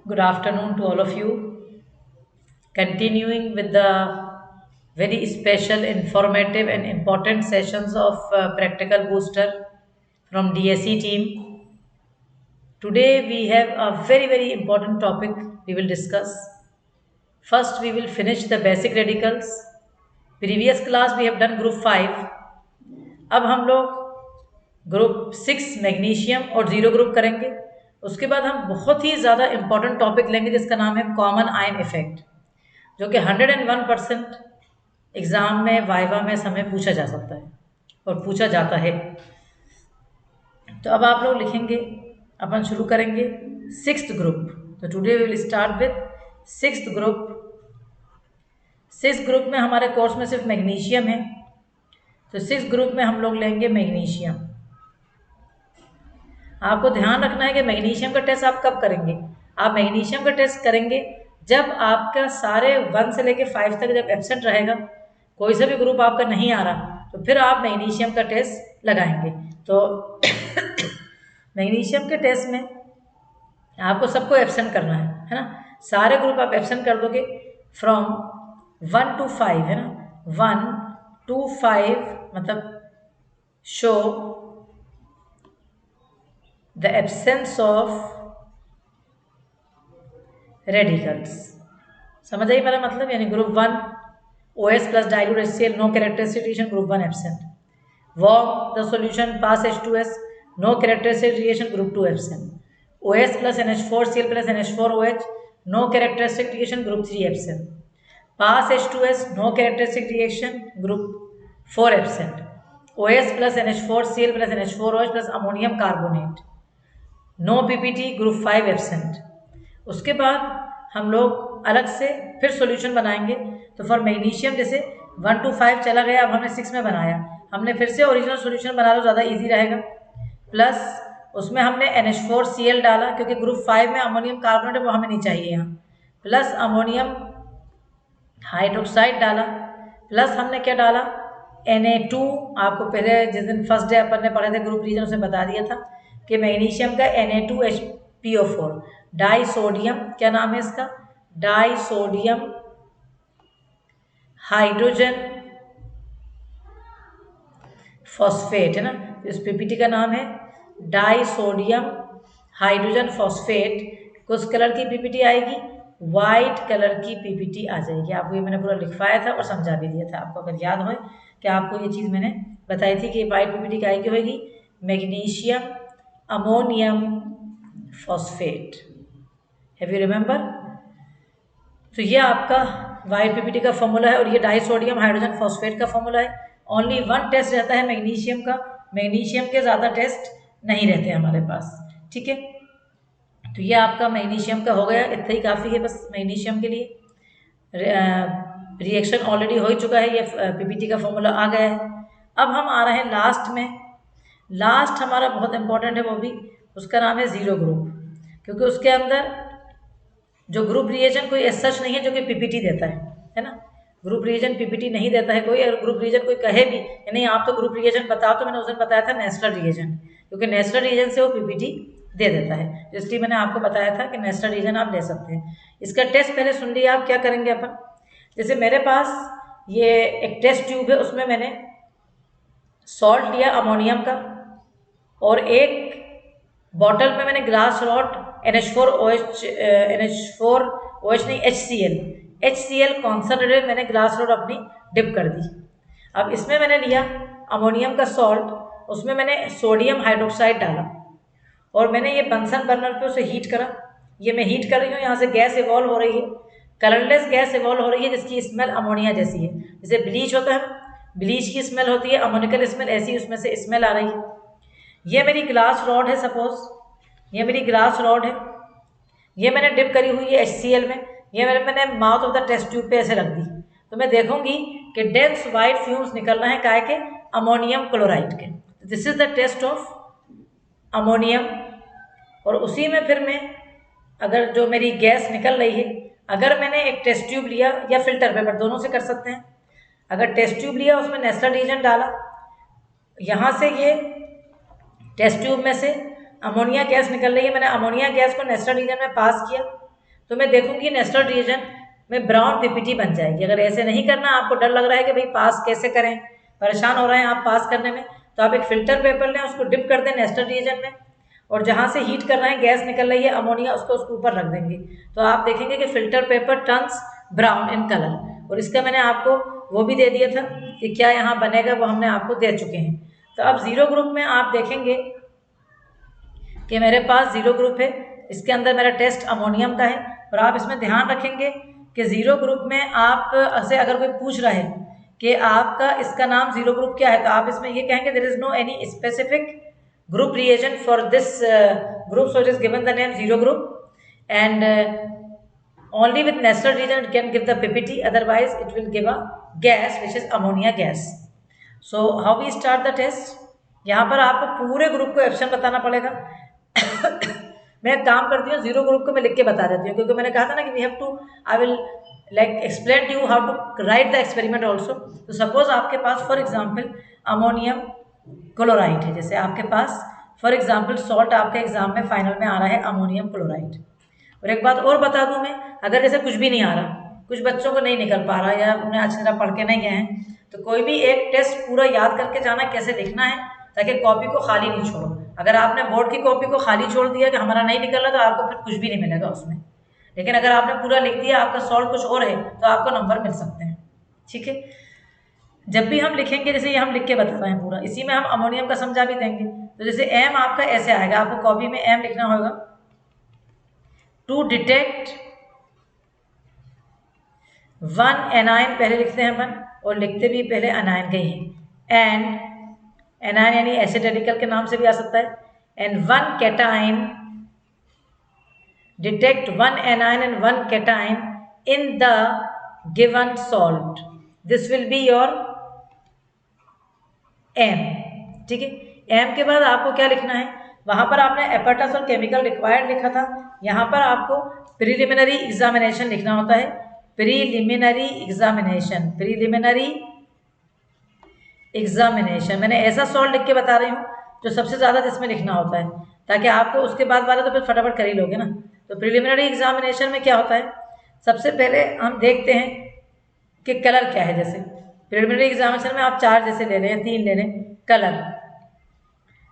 Good afternoon to all of you. Continuing with the very special, informative, and important sessions of Practical Booster from DSE team. Today we have a very important topic we will discuss. First, we will finish the basic radicals. Previous class we have done group 5. अब हम लोग group 6 magnesium और zero group करेंगे। उसके बाद हम बहुत ही ज़्यादा इंपॉर्टेंट टॉपिक लेंगे जिसका नाम है कॉमन आयन इफेक्ट, जो कि 101% एग्ज़ाम में वाइवा में समय पूछा जा सकता है और पूछा जाता है। तो अब आप लोग लिखेंगे, अपन शुरू करेंगे सिक्स्थ ग्रुप। तो today we will start with sixth group. Sixth group में हमारे कोर्स में सिर्फ मैग्नीशियम है, तो सिक्स्थ ग्रुप में हम लोग लेंगे मैग्नीशियम। आपको ध्यान रखना है कि मैग्नीशियम का टेस्ट आप कब करेंगे। आप मैग्नीशियम का टेस्ट करेंगे जब आपका सारे 1 से लेके 5 तक जब एब्सेंट रहेगा, कोई सा भी ग्रुप आपका नहीं आ रहा, तो फिर आप मैग्नीशियम का टेस्ट लगाएंगे। तो मैग्नीशियम के टेस्ट में आपको सबको एब्सेंट करना है ना। सारे ग्रुप आप एब्सेंट कर दोगे फ्रॉम 1 to 5, है ना। 1 to 5 मतलब show the absence of radicals। समझ आई मेरा मतलब, यानी group 1 OS plus dilute HCl no characteristic reaction, group 1 absent. warm the solution pass H2S no characteristic reaction, group 2 absent. OS plus NH4Cl plus NH4OH no characteristic reaction, group 3 absent. Pass H2S no characteristic reaction, group 4 absent. OS plus NH4Cl plus NH4OH plus ammonium carbonate no PPT, group 5 absent. उसके बाद हम लोग अलग से फिर solution बनाएंगे। तो for magnesium जैसे 1 to 5 चला गया, अब हमने 6 में बनाया, हमने फिर से ओरिजिनल सॉल्यूशन बना लो, ज़्यादा इजी रहेगा। प्लस उसमें हमने NH4Cl डाला क्योंकि ग्रुप 5 में अमोनियम कार्बोनेट वो हमें नहीं चाहिए यहाँ। प्लस अमोनियम हाइड्रोक्साइड डाला, प्लस हमने क्या डाला Na2। आपको पहले जिस दिन फर्स्ट डे अपन ने पढ़े थे ग्रुप रीजन उसने बता दिया था कि मैग्नीशियम का Na2HPO4 डाई सोडियम, क्या नाम है इसका, डाई सोडियम हाइड्रोजन फॉस्फेट, है ना। इस पीपीटी का नाम है डाई सोडियम हाइड्रोजन फॉस्फेट। किस कलर की पीपीटी आएगी, वाइट कलर की पीपीटी आ जाएगी। आपको ये मैंने पूरा लिखवाया था और समझा भी दिया था, आपको अगर याद हो कि आपको ये चीज़ मैंने बताई थी कि वाइट पीपीटी क्या की होगी, magnesium ammonium phosphate. Have you remember. तो ये आपका वाइट पीपीटी का फॉर्मूला है और ये डाई सोडियम हाइड्रोजन फॉस्फेट का फॉर्मूला है। ओनली 1 टेस्ट रहता है मैग्नीशियम का, मैग्नीशियम के ज़्यादा टेस्ट नहीं रहते हमारे पास, ठीक है। तो ये आपका मैग्नीशियम का हो गया, इतना ही काफ़ी है बस मैग्नीशियम के लिए। रिएक्शन ऑलरेडी हो ही चुका है, ये पीपीटी का फॉर्मूला आ गया है। अब हम आ रहे हैं लास्ट में। लास्ट हमारा बहुत इंपॉर्टेंट है, वो भी उसका नाम है जीरो ग्रुप, क्योंकि उसके अंदर जो ग्रुप रिएजन कोई सच नहीं है जो कि पीपीटी देता है ना। ग्रुप रिएजन पीपीटी नहीं देता है कोई। अगर ग्रुप रिएजन कोई कहे भी नहीं आप तो ग्रुप रिएजन बताओ, तो मैंने उस दिन बताया था नेचुरल रिएजन, क्योंकि नेचुरल रिएजन से वो पीपीटी दे देता है, इसलिए मैंने आपको बताया था कि नेचुरल रिएजन आप ले सकते हैं। इसका टेस्ट पहले सुन लिया, आप क्या करेंगे अपन, जैसे मेरे पास ये एक टेस्ट ट्यूब है, उसमें मैंने सॉल्ट लिया अमोनियम का, और एक बॉटल में मैंने ग्लास रॉड NH4OH नहीं HCl कॉन्सनट्रेटेड मैंने ग्लास रॉड अपनी डिप कर दी। अब इसमें मैंने लिया अमोनियम का सॉल्ट, उसमें मैंने सोडियम हाइड्रोक्साइड डाला और मैंने ये बंसन बर्नर पे उसे हीट करा। ये मैं हीट कर रही हूँ, यहाँ से गैस इवॉल्व हो रही है, कलरलेस गैस इवॉल्व हो रही है जिसकी स्मेल अमोनिया जैसी है। जैसे ब्लीच होता है, ब्लीच की स्मेल होती है, अमोनिकल स्मेल, ऐसी उसमें से स्मेल आ रही है। ये मेरी ग्लास रॉड है, सपोज ये मेरी ग्लास रॉड है, ये मैंने डिप करी हुई है HCl में, ये मैंने mouth of the test tube पे ऐसे रख दी। तो मैं देखूंगी कि डेंस वाइट फ्यूम्स निकल रहे हैं, काय के, अमोनियम क्लोराइड के। This is the test of ammonium. और उसी में फिर मैं, अगर जो मेरी गैस निकल रही है, अगर मैंने एक टेस्ट ट्यूब लिया या फिल्टर पेपर, दोनों से कर सकते हैं। अगर टेस्ट ट्यूब लिया उसमें नेचुरल रिएजेंट डाला, यहाँ से ये टेस्ट ट्यूब में से अमोनिया गैस निकल रही है, मैंने अमोनिया गैस को नेचुरल रिएजेंट में पास किया, तो मैं देखूंगी नेस्टेड रिएजन में ब्राउन पीपीटी बन जाएगी। अगर ऐसे नहीं करना, आपको डर लग रहा है कि भाई पास कैसे करें, परेशान हो रहे हैं आप पास करने में, तो आप एक फिल्टर पेपर लें, उसको डिप कर दें नेस्टेड रिएजन में, और जहाँ से हीट कर रहे हैं, गैस निकल रही है अमोनिया, उसको उसके ऊपर रख देंगे, तो आप देखेंगे कि filter paper turns brown in colour. और इसका मैंने आपको वो भी दे दिया था कि क्या यहाँ बनेगा, वो हमने आपको दे चुके हैं। तो अब जीरो ग्रुप में आप देखेंगे कि मेरे पास जीरो ग्रुप है, इसके अंदर मेरा टेस्ट अमोनियम का है। और आप इसमें ध्यान रखेंगे कि जीरो ग्रुप में आप से अगर कोई पूछ रहा है कि आपका इसका नाम जीरो ग्रुप क्या है, तो आप इसमें ये कहेंगे there is no any specific group reagent for this group, so it is given the name zero group, and only with nested reagent it can give the PPT, otherwise it will give a gas which is ammonia gas. So how we start the test? यहाँ पर आपको पूरे group को एप्शन बताना पड़ेगा। मैं एक काम करती हूँ, जीरो ग्रुप को मैं लिख के बता देती हूँ, क्योंकि मैंने कहा था ना कि we have to, I will like explain to you how to write the experiment also. तो सपोज आपके पास फॉर एग्जाम्पल अमोनियम क्लोराइड है, जैसे आपके पास फॉर एग्जांपल सॉल्ट आपके एग्जाम में फाइनल में आ रहा है अमोनियम क्लोराइड। और एक बात और बता दूं मैं, अगर जैसे कुछ भी नहीं आ रहा, कुछ बच्चों को नहीं निकल पा रहा या उन्हें अच्छी तरह पढ़ के नहीं गए हैं, तो कोई भी एक टेस्ट पूरा याद करके जाना कैसे लिखना है, ताकि कॉपी को खाली नहीं छोड़ो। अगर आपने बोर्ड की कॉपी को खाली छोड़ दिया कि हमारा नहीं निकल रहा, तो आपको फिर कुछ भी नहीं मिलेगा उसमें। लेकिन अगर आपने पूरा लिख दिया, आपका सॉल्ट कुछ और है, तो आपको नंबर मिल सकते हैं। ठीक है, जब भी हम लिखेंगे, जैसे ये हम लिख के बता रहे हैं पूरा, इसी में हम अमोनियम का समझा भी देंगे। तो जैसे एम आपका ऐसे आएगा, आपको कॉपी में एम लिखना होगा, टू डिटेक्ट वन एनाइन, पहले लिखते हैं अपन और लिखते भी पहले अनायन के ही, एंड एनायन यानी एसिड रेडिकल के नाम से भी आ सकता है, and one cation, detect one anion and one cation in the given salt, this will be your aim. ठीक है, एम के बाद आपको क्या लिखना है, वहां पर आपने एपर्टस और केमिकल रिक्वायर्ड लिखा था, यहाँ पर आपको प्रीलिमिनरी एग्जामिनेशन लिखना होता है। प्रीलिमिनरी एग्जामिनेशन, प्रीलिमिनरी एग्जामिनेशन, मैंने ऐसा सॉल्ट लिख के बता रही हूँ जो सबसे ज़्यादा जिसमें लिखना होता है, ताकि आपको उसके बाद वाले तो फिर फटाफट कर ही लोगे ना। तो प्रीलिमिनरी एग्जामिनेशन में क्या होता है, सबसे पहले हम देखते हैं कि कलर क्या है। जैसे प्रीलिमिनरी एग्जामिनेशन में आप 4 जैसे ले लें, 3 ले लें कलर।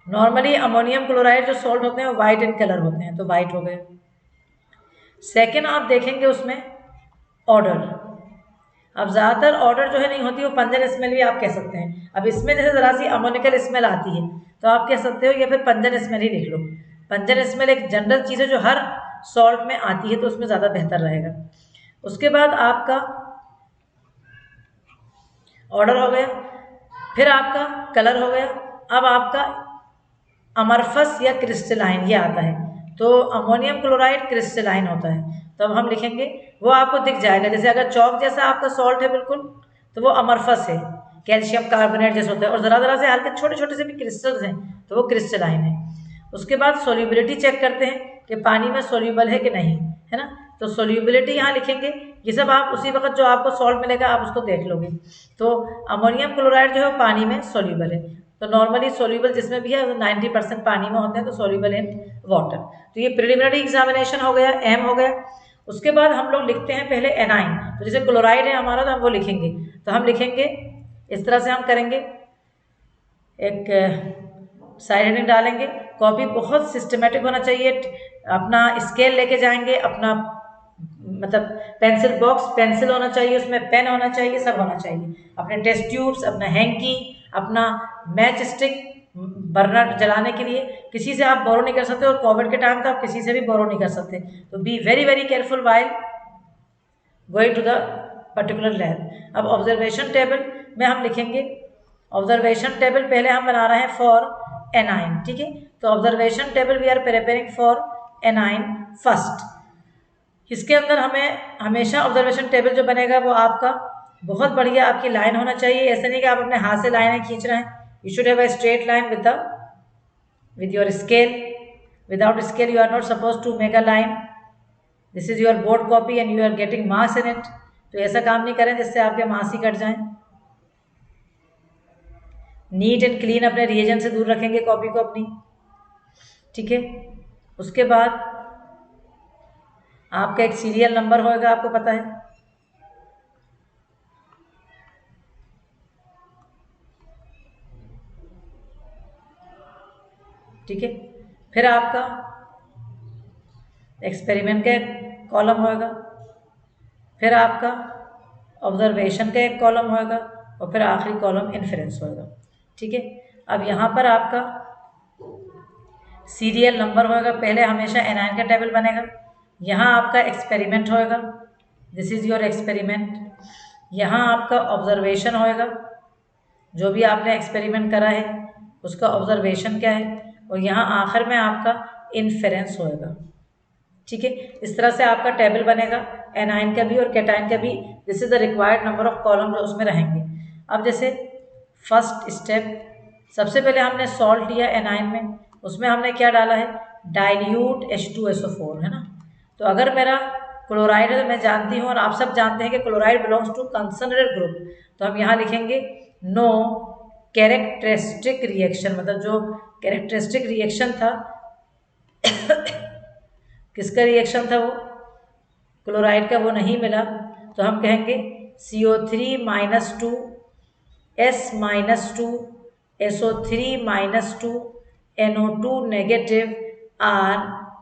नॉर्मली अमोनियम क्लोराइड जो सॉल्ट होते हैं वो वाइट इन कलर होते हैं, तो वाइट हो गए। सेकेंड आप देखेंगे उसमें ऑर्डर। अब ज़्यादातर ऑर्डर जो है नहीं होती, वो पंजन स्मेल भी आप कह सकते हैं। अब इसमें जैसे ज़रा सी अमोनिकल स्मेल आती है, तो आप कह सकते हो या फिर पंजन स्मेल ही लिख लो। पंजन स्मेल एक जनरल चीज़ है जो हर सॉल्ट में आती है, तो उसमें ज़्यादा बेहतर रहेगा। उसके बाद आपका ऑर्डर हो गया, फिर आपका कलर हो गया, अब आपका अमरफस या क्रिस्टलाइन ये आता है। तो अमोनियम क्लोराइड क्रिस्टलाइन होता है, तो अब हम लिखेंगे, वो आपको दिख जाएगा। जैसे अगर चौक जैसा आपका सॉल्ट है बिल्कुल, तो वो अमरफस है, कैल्शियम कार्बोनेट जैसा होता है, और ज़रा ज़रा से हल्के छोटे छोटे से भी क्रिस्टल्स हैं, तो वो क्रिस्टलाइन है। उसके बाद सोल्यूबिलिटी चेक करते हैं कि पानी में सोल्यूबल है कि नहीं, है ना। तो सोल्यूबिलिटी यहाँ लिखेंगे, ये सब आप उसी वक्त जो आपको सॉल्ट मिलेगा आप उसको देख लोगे। तो अमोनियम क्लोराइड जो है पानी में सोल्यूबल है, तो नॉर्मली सोल्यूबल जिसमें भी है 90% पानी में होते हैं, तो सोल्यूबल इन वाटर। तो ये प्रिलिमिनरी एग्जामिनेशन हो गया, एम हो गया। उसके बाद हम लोग लिखते हैं पहले एनाइन। तो जैसे क्लोराइड है हमारा, तो हम वो लिखेंगे, तो हम लिखेंगे इस तरह से हम करेंगे, एक साइड हेडिंग डालेंगे। कॉपी बहुत सिस्टमेटिक होना चाहिए, अपना स्केल लेके जाएंगे, अपना मतलब पेंसिल बॉक्स, पेंसिल होना चाहिए, उसमें पेन होना चाहिए, सब होना चाहिए, अपने टेस्ट ट्यूब्स, अपना हैंकी, अपना मैच स्टिक, बर्नर जलाने के लिए। किसी से आप बोरो नहीं कर सकते, और कोविड के टाइम तो आप किसी से भी बोरो नहीं कर सकते। तो be very very careful while going to the particular lab. अब ऑब्जर्वेशन टेबल में हम लिखेंगे, ऑब्जर्वेशन टेबल पहले हम बना रहे हैं फॉर एनाइन। ठीक है, तो observation table we are preparing for anion first. इसके अंदर हमें हमेशा ऑब्जर्वेशन टेबल जो बनेगा वो आपका बहुत बढ़िया आपकी लाइन होना चाहिए। ऐसा नहीं कि आप अपने हाथ से लाइनें खींच रहे हैं, you should have a straight line with your scale. Without scale you are not suppose to make a line. This is your board copy and you are getting marks in it. तो ऐसा काम नहीं करें जिससे आपके marks ही cut जाएं। Neat and clean अपने रिएजन से दूर रखेंगे कॉपी को अपनी। ठीक है, उसके बाद आपका एक सीरियल नंबर होगा, आपको पता है। ठीक है, फिर आपका एक्सपेरिमेंट का एक कॉलम होगा, फिर आपका ऑब्जर्वेशन का एक कॉलम होगा, और फिर आखिरी कॉलम इन्फेरेंस होगा। ठीक है, अब यहाँ पर आपका सीरियल नंबर होगा, पहले हमेशा एनायन का टेबल बनेगा। यहाँ आपका एक्सपेरिमेंट होगा, दिस इज योर एक्सपेरिमेंट। यहाँ आपका ऑब्जर्वेशन होगा, जो भी आपने एक्सपेरिमेंट करा है उसका ऑब्जर्वेशन क्या है, और यहाँ आखिर में आपका इन्फेरेंस होगा। ठीक है, इस तरह से आपका टेबल बनेगा एनाइन का भी और कैटाइन का भी। This is the required number of column जो उसमें रहेंगे। अब जैसे फर्स्ट स्टेप, सबसे पहले हमने सॉल्ट लिया एनाइन में, उसमें हमने क्या डाला है, डाइल्यूट H2SO4, है ना। तो अगर मेरा क्लोराइड है तो मैं जानती हूँ और आप सब जानते हैं कि chloride belongs to concentrated group, तो हम यहाँ लिखेंगे नो कैरेक्टरिस्टिक रिएक्शन, मतलब जो कैरेक्टरिस्टिक रिएक्शन था किसका रिएक्शन था, वो क्लोराइड का, वो नहीं मिला, तो हम कहेंगे CO3 - 2 S - 2 SO3 - 2 NO2 negative are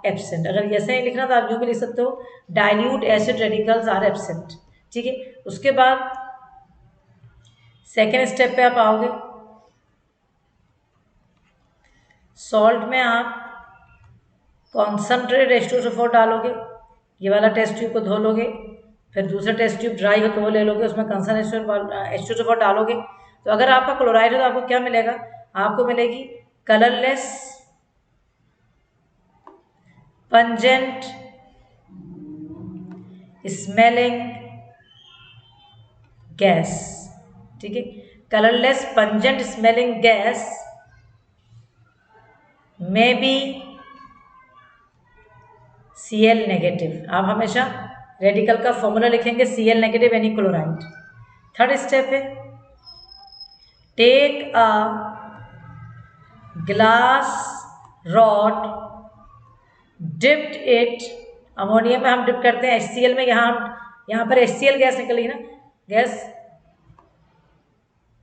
absent. अगर ऐसे ही लिखना तो आप यूँ भी लिख सकते हो, dilute acid radicals are absent. ठीक है, उसके बाद सेकेंड स्टेप पे आप आओगे, सॉल्ट में आप कॉन्सनट्रेटेड H2SO4 डालोगे, ये वाला टेस्ट ट्यूब को धो लोगे, फिर दूसरा टेस्ट ट्यूब ड्राई हो तो वो ले लोगे, उसमें कंसनट्रेटेड H2SO4 डालोगे। तो अगर आपका क्लोराइड है तो आपको क्या मिलेगा, आपको मिलेगी कलरलेस पंजेंट स्मेलिंग गैस। ठीक है, कलरलेस पंजेंट स्मेलिंग गैस में बी Cl नेगेटिव। आप हमेशा रेडिकल का फॉर्मूला लिखेंगे Cl नेगेटिव यानी क्लोराइड। थर्ड स्टेप है, take a glass rod, dipped it, ammonia में हम डिप करते हैं, HCl में, यहाँ पर HCl गैस निकलेगी ना, गैस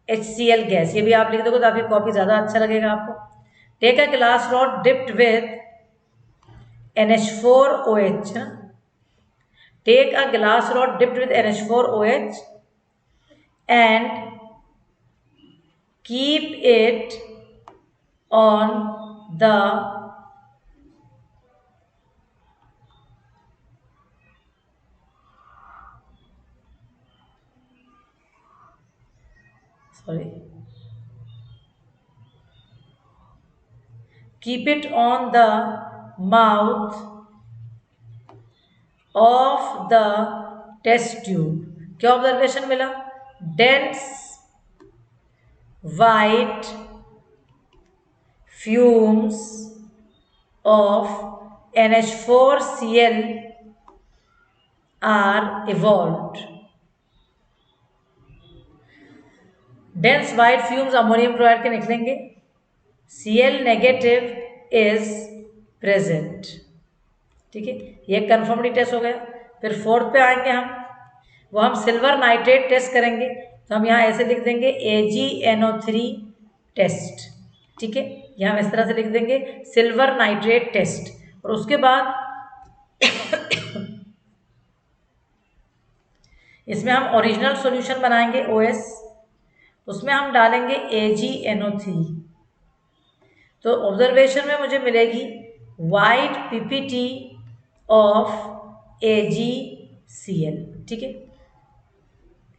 HCl गैस, ये भी आप लिख दोगे तो आपकी कॉपी ज़्यादा अच्छा लगेगा आपको। Take a glass rod dipped with NH4OH, take a glass rod dipped with NH4OH and keep it on the keep it on the mouth of the test tube। क्या ऑब्जर्वेशन मिला, dense white fumes of NH4Cl are evolved। Dense white fumes ammonium chloride के निकलेंगे, Cl negative is present. ठीक है, ये कंफर्मडी test हो गया। फिर फोर्थ पे आएंगे हम, वो हम सिल्वर नाइट्रेट टेस्ट करेंगे, तो हम यहाँ ऐसे लिख देंगे AgNO3 टेस्ट। ठीक है, यहाँ हम इस तरह से लिख देंगे सिल्वर नाइट्रेट टेस्ट, और उसके बाद इसमें हम ओरिजिनल सॉल्यूशन बनाएंगे OS, उसमें हम डालेंगे AgNO3। तो ऑब्जर्वेशन में मुझे मिलेगी वाइट PPT ऑफ AgCl। ठीक है,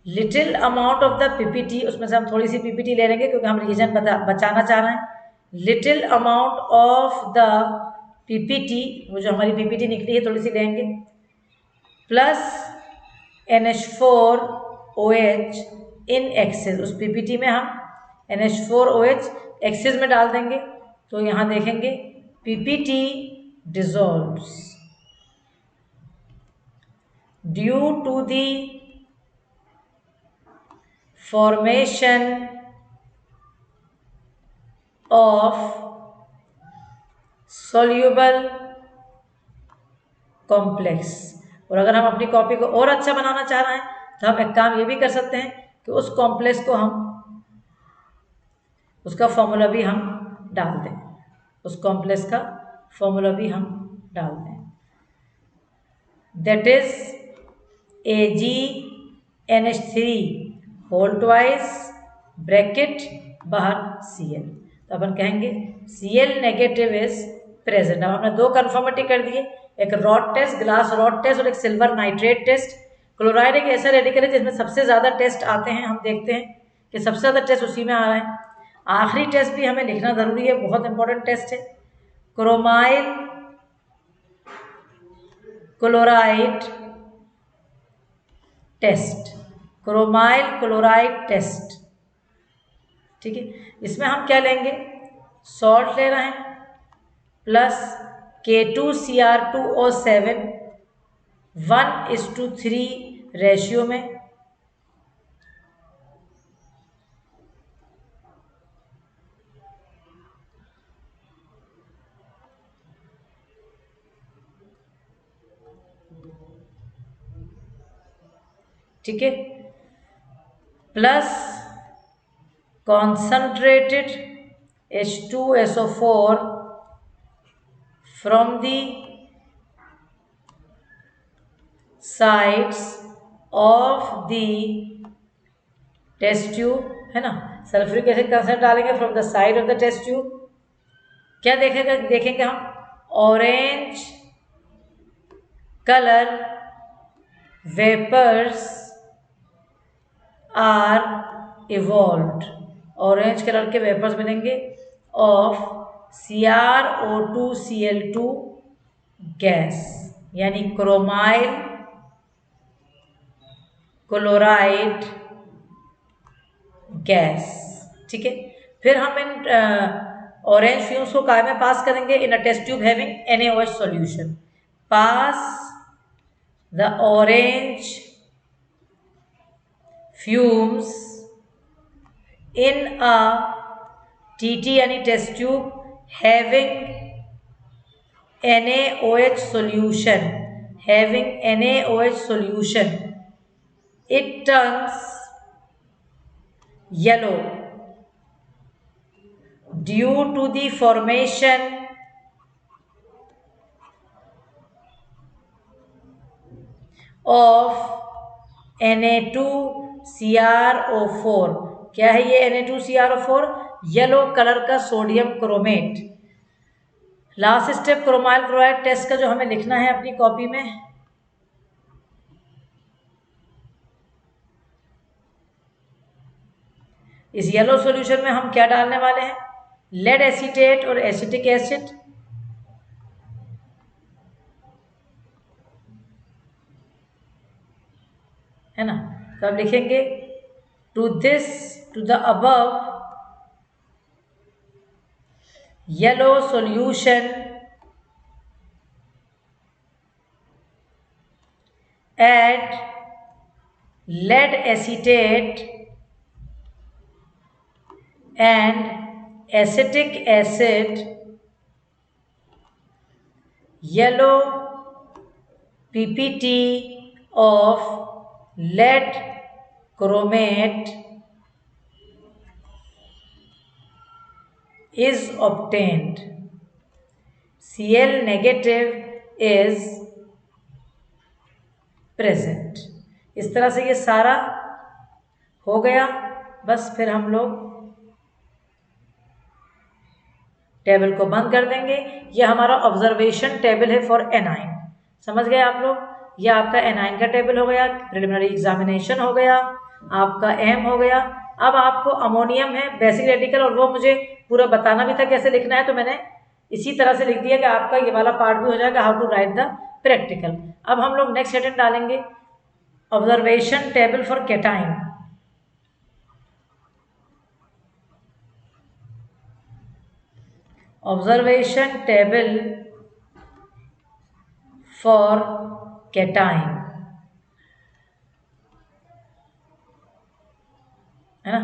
little amount of the PPT, उसमें से हम थोड़ी सी PPT ले लेंगे क्योंकि हम रीजन बचाना चाह रहे हैं। Little amount of the PPT, वो जो हमारी PPT निकली है थोड़ी सी लेंगे, प्लस NH4OH इन एक्सेस, उस PPT में हम NH4OH एक्सेस में डाल देंगे। तो यहाँ देखेंगे PPT dissolves due to the formation of soluble complex. और अगर हम अपनी कॉपी को और अच्छा बनाना चाह रहे हैं तो हम एक काम ये भी कर सकते हैं कि उस कॉम्प्लेक्स को हम उसका फॉर्मूला भी हम डाल दें, उस कॉम्प्लेक्स का फॉर्मूला भी हम डाल दें, that is AgNH3 whole twice bracket बाहर Cl। तो अपन कहेंगे Cl नेगेटिव इज प्रेजेंट। अब हमने दो कन्फर्मिटी कर दिए, एक rod test, glass rod test, और एक सिल्वर नाइट्रेट टेस्ट। क्लोराइड एक ऐसा रेडिकल है जिसमें सबसे ज़्यादा टेस्ट आते हैं, हम देखते हैं कि सबसे ज़्यादा टेस्ट उसी में आ रहा है। आखिरी टेस्ट भी हमें लिखना ज़रूरी है, बहुत इंपॉर्टेंट टेस्ट है, chromyl chloride test, chromyl chloride test. ठीक है, इसमें हम क्या लेंगे, सॉल्ट ले रहे हैं प्लस K2Cr2O7 1:3 रेशियो में, ठीक है, plus concentrated H2SO4 from the sides of the test tube, है ना। सल्फ्यूरिक एसिड कंसनट्रेट डालेंगे from the side of the test tube. क्या देखेंगे हम, orange colour vapours are evolved, orange colour के वेपर्स मिलेंगे ऑफ CrO2Cl2 गैस, यानी chromyl chloride gas. ठीक है, फिर हम इन ऑरेंज फ्यूम्स को काय में पास करेंगे, in a test tube having NaOH solution. Pass the orange fumes in a TT यानी test tube having NaOH solution, having NaOH solution, it turns yellow due to the formation of Na2CrO4। क्या है ये Na2CrO4? Yellow colour का sodium chromate. Last step chromyl chloride test का जो हमें लिखना है अपनी कॉपी में, इस येलो सॉल्यूशन में हम क्या डालने वाले हैं, लेड एसीटेट और एसिटिक एसिड, है ना। तो अब लिखेंगे to the above yellow solution add lead acetate and acetic acid, yellow PPT of lead chromate is obtained, Cl negative is present. इस तरह से ये सारा हो गया। बस फिर हम लोग टेबल को बंद कर देंगे। ये हमारा ऑब्जर्वेशन टेबल है फॉर एनाइन। समझ गए आप लोग, ये आपका एनाइन का टेबल हो गया, प्रिलिमिनरी एग्जामिनेशन हो गया, आपका एम हो गया। अब आपको अमोनियम है बेसिक रेडिकल, और वो मुझे पूरा बताना भी था कैसे लिखना है, तो मैंने इसी तरह से लिख दिया कि आपका ये वाला पार्ट भी हो जाएगा, how to write the practical. अब हम लोग नेक्स्ट सेशन डालेंगे observation table for cation. Observation table for cation, है ना।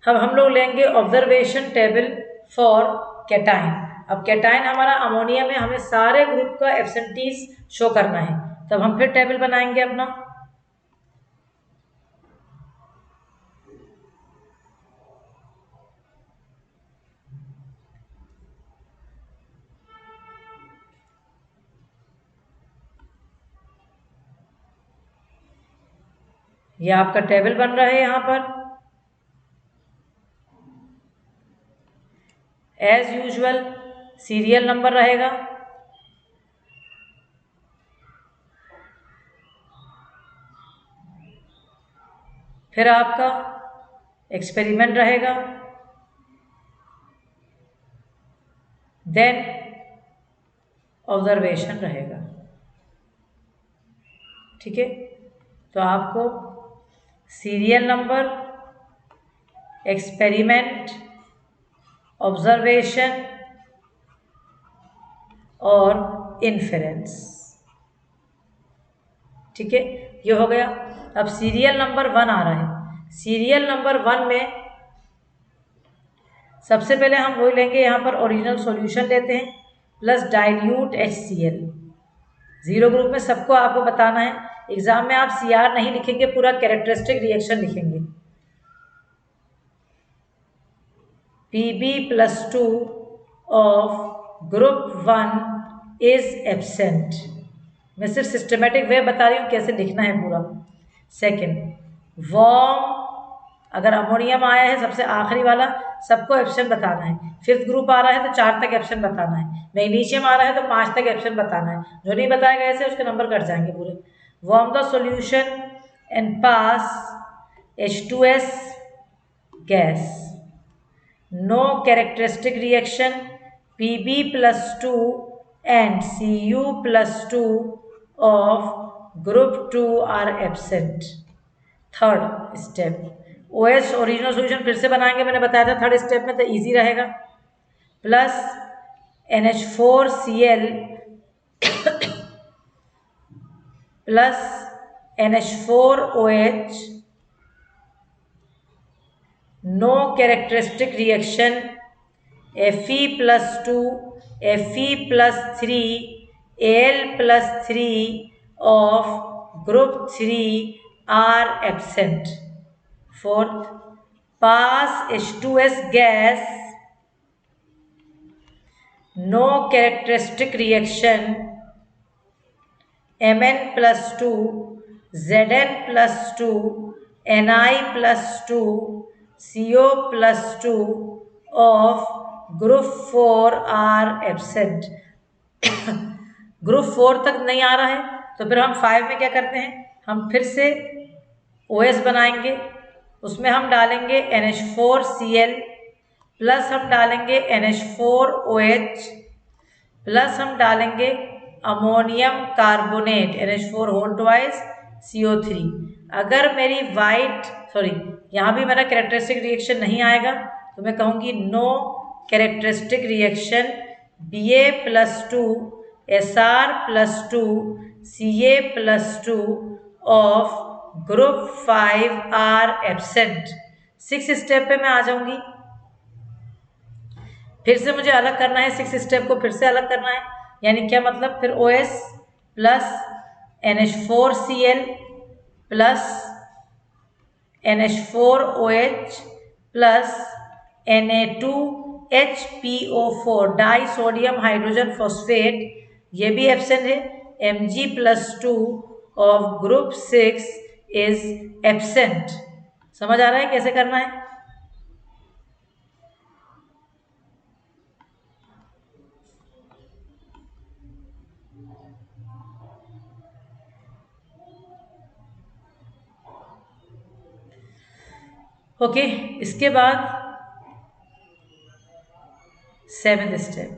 अब हम लोग लेंगे ऑब्जर्वेशन टेबल फॉर कैटाइन। अब कैटाइन हमारा अमोनिया में हमें सारे ग्रुप का एब्सेंटीज शो करना है, तब हम फिर टेबल बनाएंगे अपना। ये आपका टेबल बन रहा है यहां पर। एज यूजुअल सीरियल नंबर रहेगा, फिर आपका एक्सपेरिमेंट रहेगा, देन ऑब्जर्वेशन रहेगा। ठीक है, तो आपको सीरियल नंबर, एक्सपेरिमेंट, ऑब्जर्वेशन और इन्फेरेंस, ठीक है, ये हो गया। अब सीरियल नंबर 1 आ रहा है। सीरियल नंबर 1 में सबसे पहले हम वही लेंगे, यहाँ पर ओरिजिनल सॉल्यूशन लेते हैं plus dilute HCl। Zero group में सबको आपको बताना है, एग्जाम में आप CR नहीं लिखेंगे, पूरा कैरेक्टरिस्टिक रिएक्शन लिखेंगे। Pb+2 of group 1 is absent. मैं सिर्फ सिस्टमेटिक वे बता रही हूँ कैसे लिखना है पूरा। सेकेंड, वार्म, अगर अमोनियम आया है सबसे आखिरी वाला, सबको एब्सेंट बताना है। फिफ्थ ग्रुप आ रहा है तो 4 तक एब्सेंट बताना है। मैग्नीशियम आ रहा है तो 5 तक एब्सेंट बताना है। जो नहीं बताएगा ऐसे उसके नंबर कट जाएंगे पूरे। Warm the solution and pass H2S gas. No characteristic reaction, Pb+2 and Cu+2 of group 2 are absent। Third step, OH original solution फिर से बनाएंगे, मैंने बताया था थर्ड स्टेप में तो इजी रहेगा। Plus NH4Cl plus NH4OH, no characteristic reaction, Fe+2 Fe+3 Al+3 of group 3 are absent। Fourth, pass H2S gas, no characteristic reaction, Mn+2 Zn+2 Ni+2 CO+2 of group 4 are absent। Group 4 तक नहीं आ रहा है तो फिर हम 5 में क्या करते हैं, हम फिर से OS बनाएंगे। उसमें हम डालेंगे NH4Cl प्लस हम डालेंगे NH4OH प्लस हम डालेंगे ammonium carbonate NH4 whole twice CO3। अगर मेरी यहाँ भी मेरा कैरेक्टरिस्टिक रिएक्शन नहीं आएगा तो मैं कहूँगी no characteristic reaction, Ba+2 Sr+2 Ca+2 of group 5 are absent. 6 step पे मैं आ जाऊंगी, फिर से मुझे अलग करना है, 6 स्टेप को फिर से अलग करना है। यानी क्या मतलब, फिर OS plus NH4Cl plus NH4OH plus Na2HPO4 die sodium hydrogen phosphate, ये भी एब्सेंट है। Mg+2 of group 6 is absent. समझ आ रहा है कैसे करना है? ओके, इसके बाद 7th step,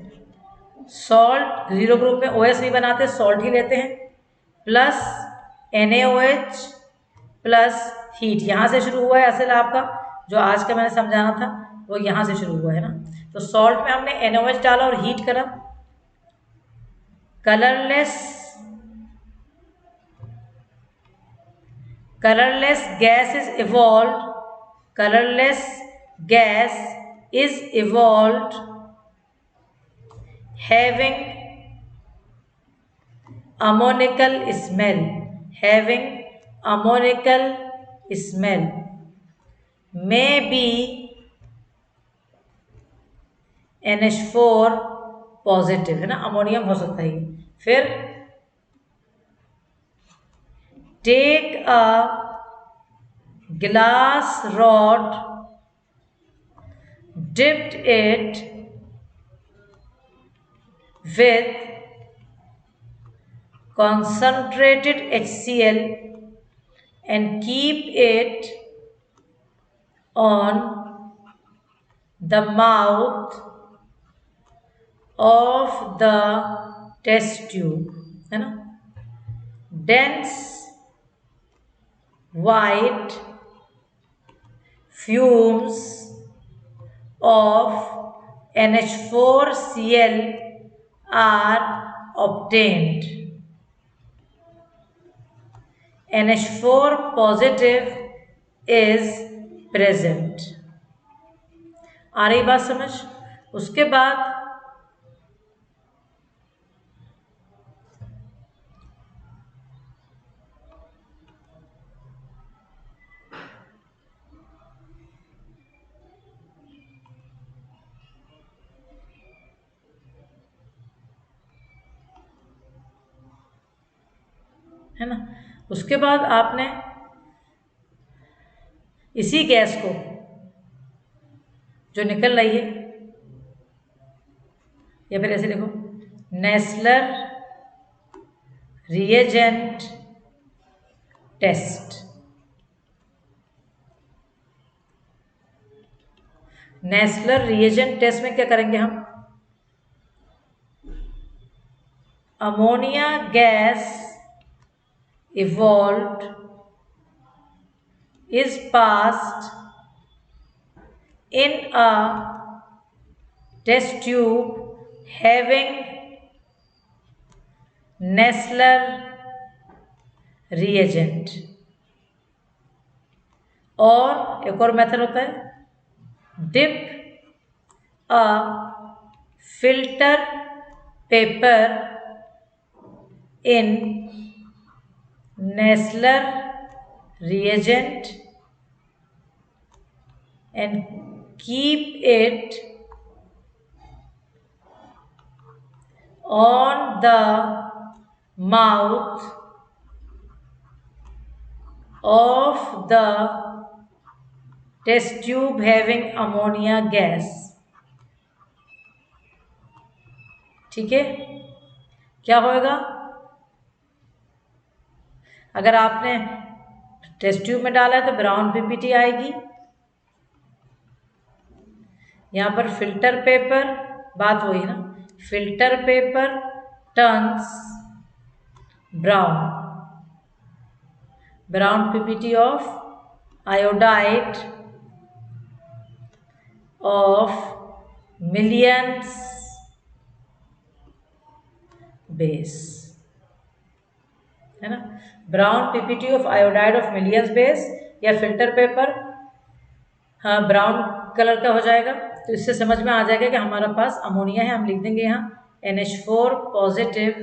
salt. Zero group में OS नहीं बनाते, सॉल्ट ही लेते हैं। Plus NaOH plus heat. यहाँ से शुरू हुआ है असल आपका जो आज का मैंने समझाना था वो यहाँ से शुरू हुआ है ना। तो सॉल्ट में हमने NaOH डाला और हीट करा। Colourless gas is evolved, colourless gas is evolved having ammoniacal smell, having ammoniacal smell, may be NH4 positive, है ना, अमोनियम हो सकता है। फिर take a glass rod, dipped it with concentrated HCl and keep it on the mouth of the test tube, है ना। dense white fumes of NH4Cl are obtained, NH4 positive is present। आ रही बात समझ। उसके बाद है ना, उसके बाद आपने इसी गैस को जो निकल रही है, या फिर ऐसे देखो, Nessler reagent test, Nessler reagent test में क्या करेंगे हम, ammonia gas evolved is passed in a test tube having Nestler reagent। और एक और मेथड होता है, dip a filter paper in Nestler reagent and keep it on the mouth of the test tube having ammonia gas। ठीक है, क्या होएगा, अगर आपने टेस्ट ट्यूब में डाला है तो ब्राउन पीपीटी आएगी, यहाँ पर फिल्टर पेपर, बात वही ना, filter paper turns brown, brown PPT of iodide of millions base, है ना, brown PPT of iodide of millions base, या फिल्टर पेपर हाँ ब्राउन कलर का हो जाएगा। तो इससे समझ में आ जाएगा कि हमारा पास अमोनिया है। हम लिख देंगे यहाँ NH4 पॉजिटिव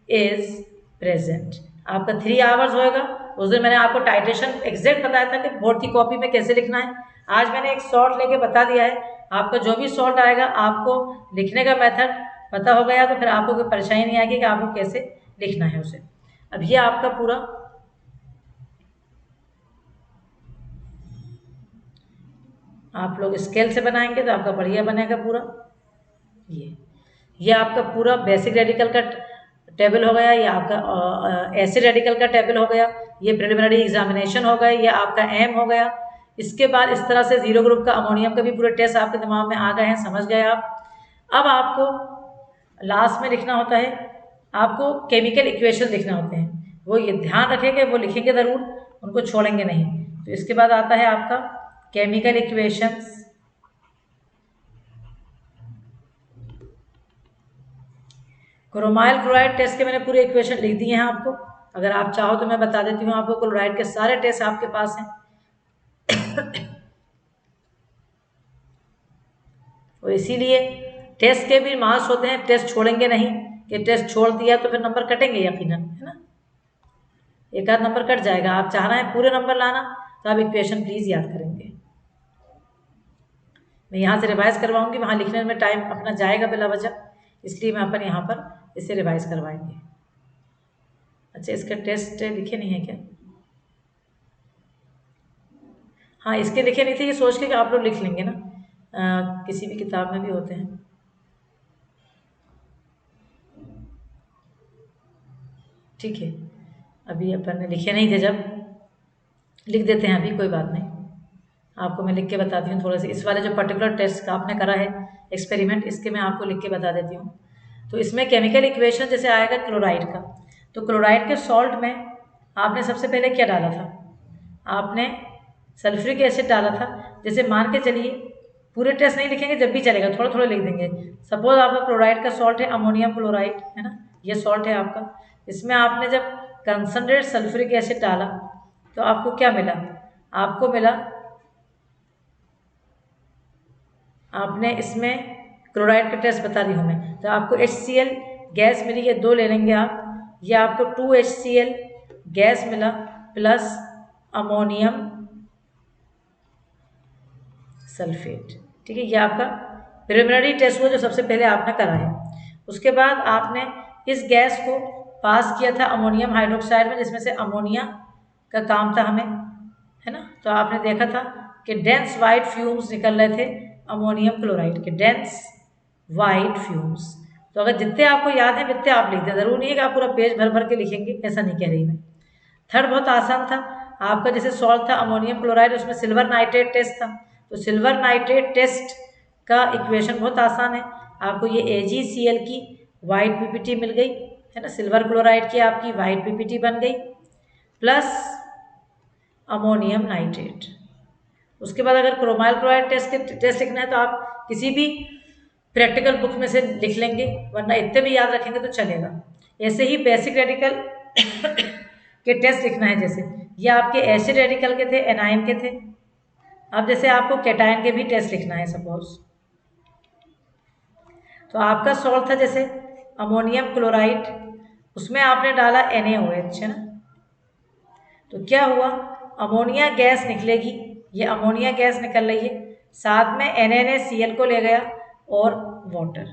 इज प्रेजेंट। आपका 3 आवर्स होएगा। उस दिन मैंने आपको टाइट्रेशन एग्जैक्ट बताया था कि बोर्ड की कॉपी में कैसे लिखना है। आज मैंने एक सॉल्ट लेके बता दिया है। आपका जो भी सॉल्ट आएगा आपको लिखने का मेथड पता हो गया तो फिर आपको कोई परेशानी नहीं आएगी कि आपको कैसे लिखना है उसे। अब ये आपका पूरा आप लोग स्केल से बनाएंगे तो आपका बढ़िया बनेगा पूरा। ये आपका पूरा बेसिक रेडिकल का टेबल हो गया, ये आपका एसिड रेडिकल का टेबल हो गया, ये प्रिलिमिनरी एग्जामिनेशन हो गया, ये आपका एम हो गया। इसके बाद इस तरह से जीरो ग्रुप का अमोनियम का भी पूरे टेस्ट आपके दिमाग में आ गए हैं, समझ गए आप। अब आपको लास्ट में लिखना होता है, आपको केमिकल इक्वेशन लिखना होते हैं। वो ये ध्यान रखेंगे, वो लिखेंगे ज़रूर, उनको छोड़ेंगे नहीं। तो इसके बाद आता है आपका chemical equations. Chromyl chloride test के मैंने पूरे इक्वेशन लिख दिए हैं आपको। अगर आप चाहो तो मैं बता देती हूँ आपको। क्लोराइड के सारे टेस्ट आपके पास हैं। और इसीलिए टेस्ट के भी मार्क्स होते हैं, टेस्ट छोड़ेंगे नहीं कि टेस्ट छोड़ दिया तो फिर नंबर कटेंगे यकीनन, है ना, एक आध नंबर कट जाएगा। आप चाह रहे हैं पूरे नंबर लाना तो आप इक्वेशन प्लीज याद करेंगे। मैं यहाँ से रिवाइज करवाऊंगी, वहाँ लिखने में टाइम अपना जाएगा बिला वजह, इसलिए मैं अपन यहाँ पर इसे रिवाइज करवाएंगे। अच्छा, इसका टेस्ट लिखे नहीं है क्या? हाँ, इसके लिखे नहीं थे, ये सोच के कि आप लोग लिख लेंगे ना, किसी भी किताब में भी होते हैं। ठीक है, अभी अपन ने लिखे नहीं थे, जब लिख देते हैं अभी, कोई बात नहीं। आपको मैं लिख के बताती हूँ थोड़ा सा, इस वाले जो पर्टिकुलर टेस्ट का आपने करा है एक्सपेरिमेंट, इसके मैं आपको लिख के बता देती हूँ। तो इसमें केमिकल इक्वेशन जैसे आएगा क्लोराइड का, तो क्लोराइड के सॉल्ट में आपने सबसे पहले क्या डाला था? आपने सल्फ्यूरिक एसिड डाला था। जैसे मान के चलिए, पूरे टेस्ट नहीं लिखेंगे जब भी चलेगा, थोड़ा थोड़ा लिख देंगे। सपोज आपका क्लोराइड का सॉल्ट है अमोनियम क्लोराइड, है ना, ये सॉल्ट है आपका। इसमें आपने जब कंसनट्रेट सल्फ्यूरिक एसिड डाला तो आपको क्या मिला? आपको मिला, आपने इसमें क्लोराइड का टेस्ट बता दी हूँ मैं, तो आपको HCl गैस मिली, ये 2 ले लेंगे आप। ये आपको 2HCl गैस मिला प्लस अमोनियम सल्फेट। ठीक है, ये आपका प्रिलिमिनरी टेस्ट हुआ जो सबसे पहले आपने करा है। उसके बाद आपने इस गैस को पास किया था अमोनियम हाइड्रोक्साइड में, जिसमें से अमोनिया का काम था हमें, है ना। तो आपने देखा था कि डेंस वाइट फ्यूम्स निकल रहे थे अमोनियम क्लोराइड के, डेंस वाइट फ्यूम्स। तो अगर जितने आपको याद है जितने आप लिखते हैं, जरूरी नहीं है कि आप पूरा पेज भर भर के लिखेंगे, ऐसा नहीं कह रही मैं। थर्ड बहुत आसान था आपका, जैसे सॉल्ट था अमोनियम क्लोराइड, उसमें सिल्वर नाइट्रेट टेस्ट था। तो सिल्वर नाइट्रेट टेस्ट का इक्वेशन बहुत आसान है, आपको ये AgCl की वाइट पीपीटी मिल गई, है ना, सिल्वर क्लोराइड की आपकी वाइट पीपीटी बन गई प्लस अमोनियम नाइट्रेट। उसके बाद अगर क्रोमाइल क्लोराइड टेस्ट लिखना है तो आप किसी भी प्रैक्टिकल बुक में से लिख लेंगे, वरना इतने भी याद रखेंगे तो चलेगा। ऐसे ही बेसिक रेडिकल के टेस्ट लिखना है, जैसे ये आपके एसिड रेडिकल के थे, एनायन के थे। अब जैसे आपको कैटायन के भी टेस्ट लिखना है सपोज, तो आपका सॉल्ट था जैसे अमोनियम क्लोराइड, उसमें आपने डाला NaOH, है ना। तो क्या हुआ, अमोनिया गैस निकलेगी, ये अमोनिया गैस निकल रही है, साथ में NaCl को ले गया और वाटर।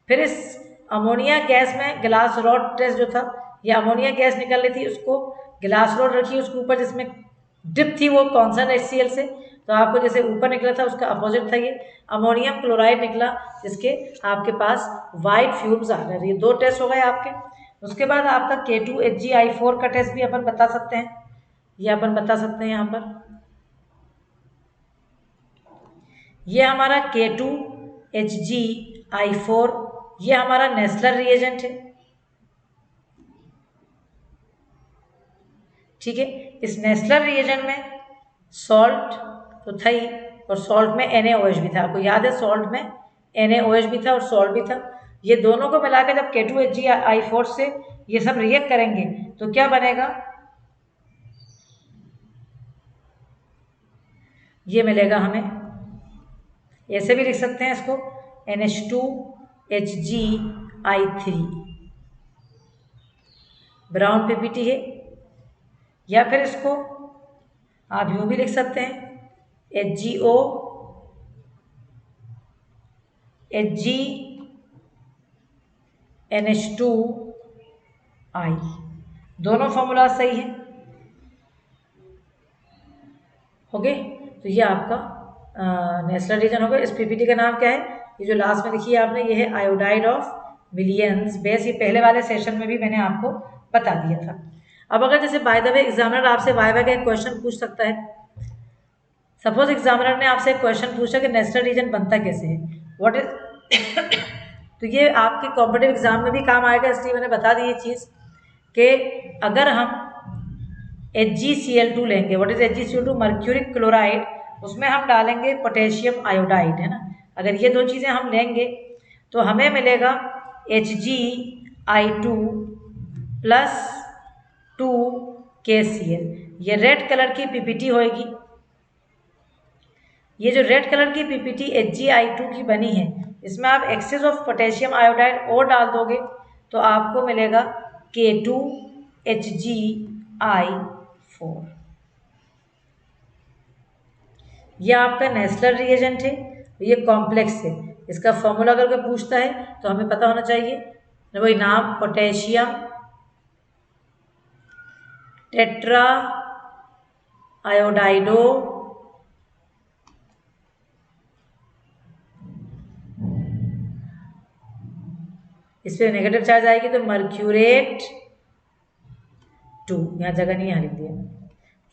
फिर इस अमोनिया गैस में ग्लास रॉड टेस्ट जो था, ये अमोनिया गैस निकल रही थी, उसको ग्लास रॉड रखी उसके ऊपर, जिसमें डिप थी वो कॉन्सर्न HCl से, तो आपको जैसे ऊपर निकला था उसका अपोजिट था ये अमोनियम क्लोराइड निकला, जिसके आपके पास वाइट फ्यूम्स आ रहे हैं। ये 2 टेस्ट हो गए आपके। उसके बाद आपका K2HgI4 का टेस्ट भी अपन बता सकते हैं, ये अपन बता सकते हैं यहाँ पर। ये हमारा K2HgI4, ये हमारा नेस्लर रिएजेंट है, ठीक है। इस नेस्लर रिएजेंट में सॉल्ट तो था ही, और सॉल्ट में NaOH भी था, आपको याद है सॉल्ट में NaOH भी था और सॉल्ट भी था। ये दोनों को मिलाकर जब K2HgI4 से ये सब रिएक्ट करेंगे तो क्या बनेगा, ये मिलेगा हमें, ऐसे भी लिख सकते हैं इसको NH2HgI3, ब्राउन पीपीटी है। या फिर इसको आप यूँ भी लिख सकते हैं HgO HgNH2I, दोनों फॉर्मूला सही है, हो गए। तो ये आपका नेस्लर रीजन होगा। इस पीपीटी का नाम क्या है, ये जो लास्ट में लिखी है आपने, ये है आयोडाइड ऑफ मिलियंस बेस। ये पहले वाले सेशन में भी मैंने आपको बता दिया था। अब अगर जैसे बाय द वे एग्जामिनर आपसे वाइवा का एक क्वेश्चन पूछ सकता है, सपोज एग्जामिनर ने आपसे एक क्वेश्चन पूछा कि नेस्लर रीजन बनता कैसे है, व्हाट इज तो ये आपके कॉम्पिटिटिव एग्जाम में भी काम आएगा, इसलिए मैंने बता दी ये चीज़ कि अगर हम HgCl2 लेंगे, what is HgCl2, mercuric chloride, उसमें हम डालेंगे पोटेशियम आयोडाइड, है ना। अगर ये 2 चीज़ें हम लेंगे तो हमें मिलेगा HgI2 प्लस 2KCl। ये रेड कलर की पीपीटी होएगी, ये जो रेड कलर की पीपीटी HgI2 की बनी है, इसमें आप एक्सेस ऑफ पोटेशियम आयोडाइड और डाल दोगे तो आपको मिलेगा K2HgI4। ये आपका नेचुरल रिएजेंट है, ये कॉम्प्लेक्स है। इसका फॉर्मूला अगर कोई पूछता है तो हमें पता होना चाहिए, वही नाम पोटेशियम टेट्रा आयोडाइडो इस पर नेगेटिव चार्ज आएगी तो मर्क्यूरेट 2, यहाँ जगह नहीं, यहाँ लिख दिया।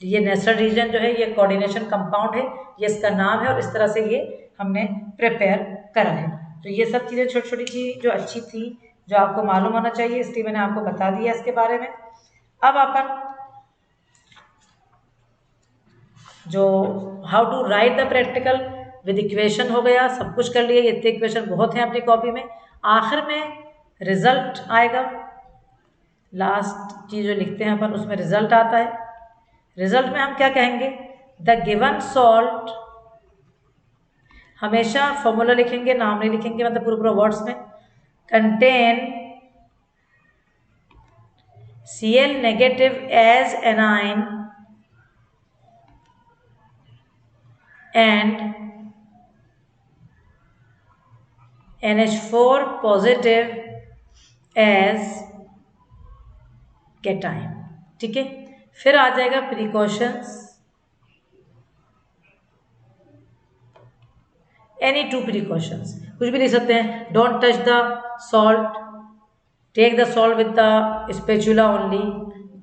ये नेचुरल रीजन जो है ये कोऑर्डिनेशन कंपाउंड है, ये इसका नाम है और इस तरह से ये हमने प्रिपेयर करा है। तो ये सब चीज़ें छोटी छोटी चीज़ जो अच्छी थी, जो आपको मालूम होना चाहिए, इसलिए मैंने आपको बता दिया इसके बारे में। अब अपन जो how to write the practical with equation हो गया, सब कुछ कर लिए। ये इक्वेशन बहुत हैं अपनी कॉपी में। आखिर में रिजल्ट आएगा, लास्ट चीज जो लिखते हैं अपन उसमें रिजल्ट आता है। रिजल्ट में हम क्या कहेंगे, द गिवन सॉल्ट, हमेशा फॉर्मूला लिखेंगे, नाम नहीं लिखेंगे, मतलब पूरे पूरे वर्ड्स में, contain Cl negative as anion and NH4 positive as cation. ठीक है, फिर आ जाएगा प्रिकॉशंस, एनी 2 प्रिकॉशंस, कुछ भी लिख सकते हैं। Don't touch the salt, take the salt with the spatula only,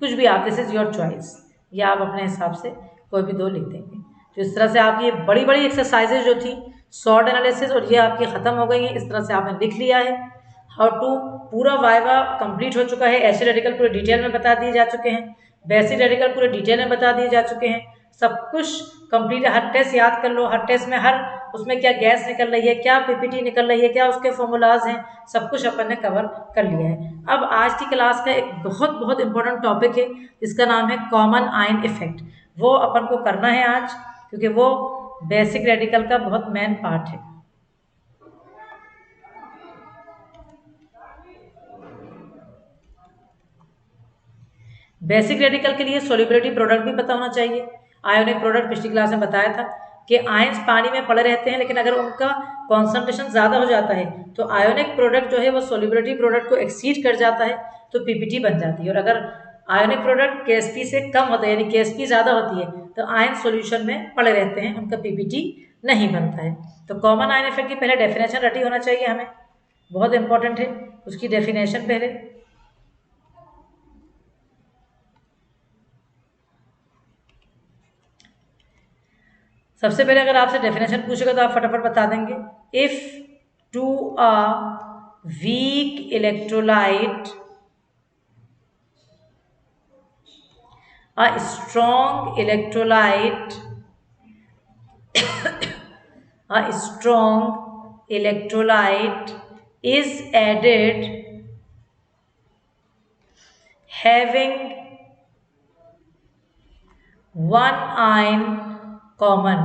कुछ भी आप, दिस इज योर चॉइस, या आप अपने हिसाब से कोई भी 2 लिख देंगे। तो इस तरह से आपकी ये बड़ी बड़ी एक्सरसाइजेज जो थी सॉल्ट एनालिसिस, और ये आपकी ख़त्म हो गई हैं। इस तरह से आपने लिख लिया है। हाउ टू, पूरा वाइवा कंप्लीट हो चुका है। एसिड रेडिकल पूरे डिटेल में बता दिए जा चुके हैं, बेसिक रेडिकल पूरे डिटेल में बता दिए जा चुके हैं। सब कुछ कंप्लीट है। हर टेस्ट याद कर लो, हर टेस्ट में हर उसमें क्या गैस निकल रही है, क्या पीपीटी निकल रही है, क्या उसके फॉर्मूलाज हैं, सब कुछ अपन ने कवर कर लिया है। अब आज की क्लास का एक बहुत बहुत इंपॉर्टेंट टॉपिक है, जिसका नाम है कॉमन आयन इफेक्ट। वो अपन को करना है आज, क्योंकि वो बेसिक रेडिकल का बहुत मेन पार्ट है। बेसिक रेडिकल के लिए सोल्युबिलिटी प्रोडक्ट भी पता होना चाहिए। आयोनिक प्रोडक्ट पिछली क्लास में बताया था कि आयंस पानी में पड़े रहते हैं, लेकिन अगर उनका कॉन्सेंट्रेशन ज़्यादा हो जाता है तो आयोनिक प्रोडक्ट जो है वो सोल्युबिलिटी प्रोडक्ट को एक्सीड कर जाता है, तो पीपीटी बन जाती है। और अगर आयोनिक प्रोडक्ट केएसपी से कम होता है, यानी केएसपी ज़्यादा होती है, तो आयन सॉल्यूशन में पड़े रहते हैं, उनका पीपीटी नहीं बनता है। तो कॉमन आयन इफेक्ट की पहले डेफिनेशन रटी होना चाहिए हमें, बहुत इंपॉर्टेंट है उसकी डेफिनेशन पहले। सबसे पहले अगर आपसे डेफिनेशन पूछेगा तो आप फटाफट बता देंगे। If to a weak electrolyte a strong electrolyte is added having one ion common,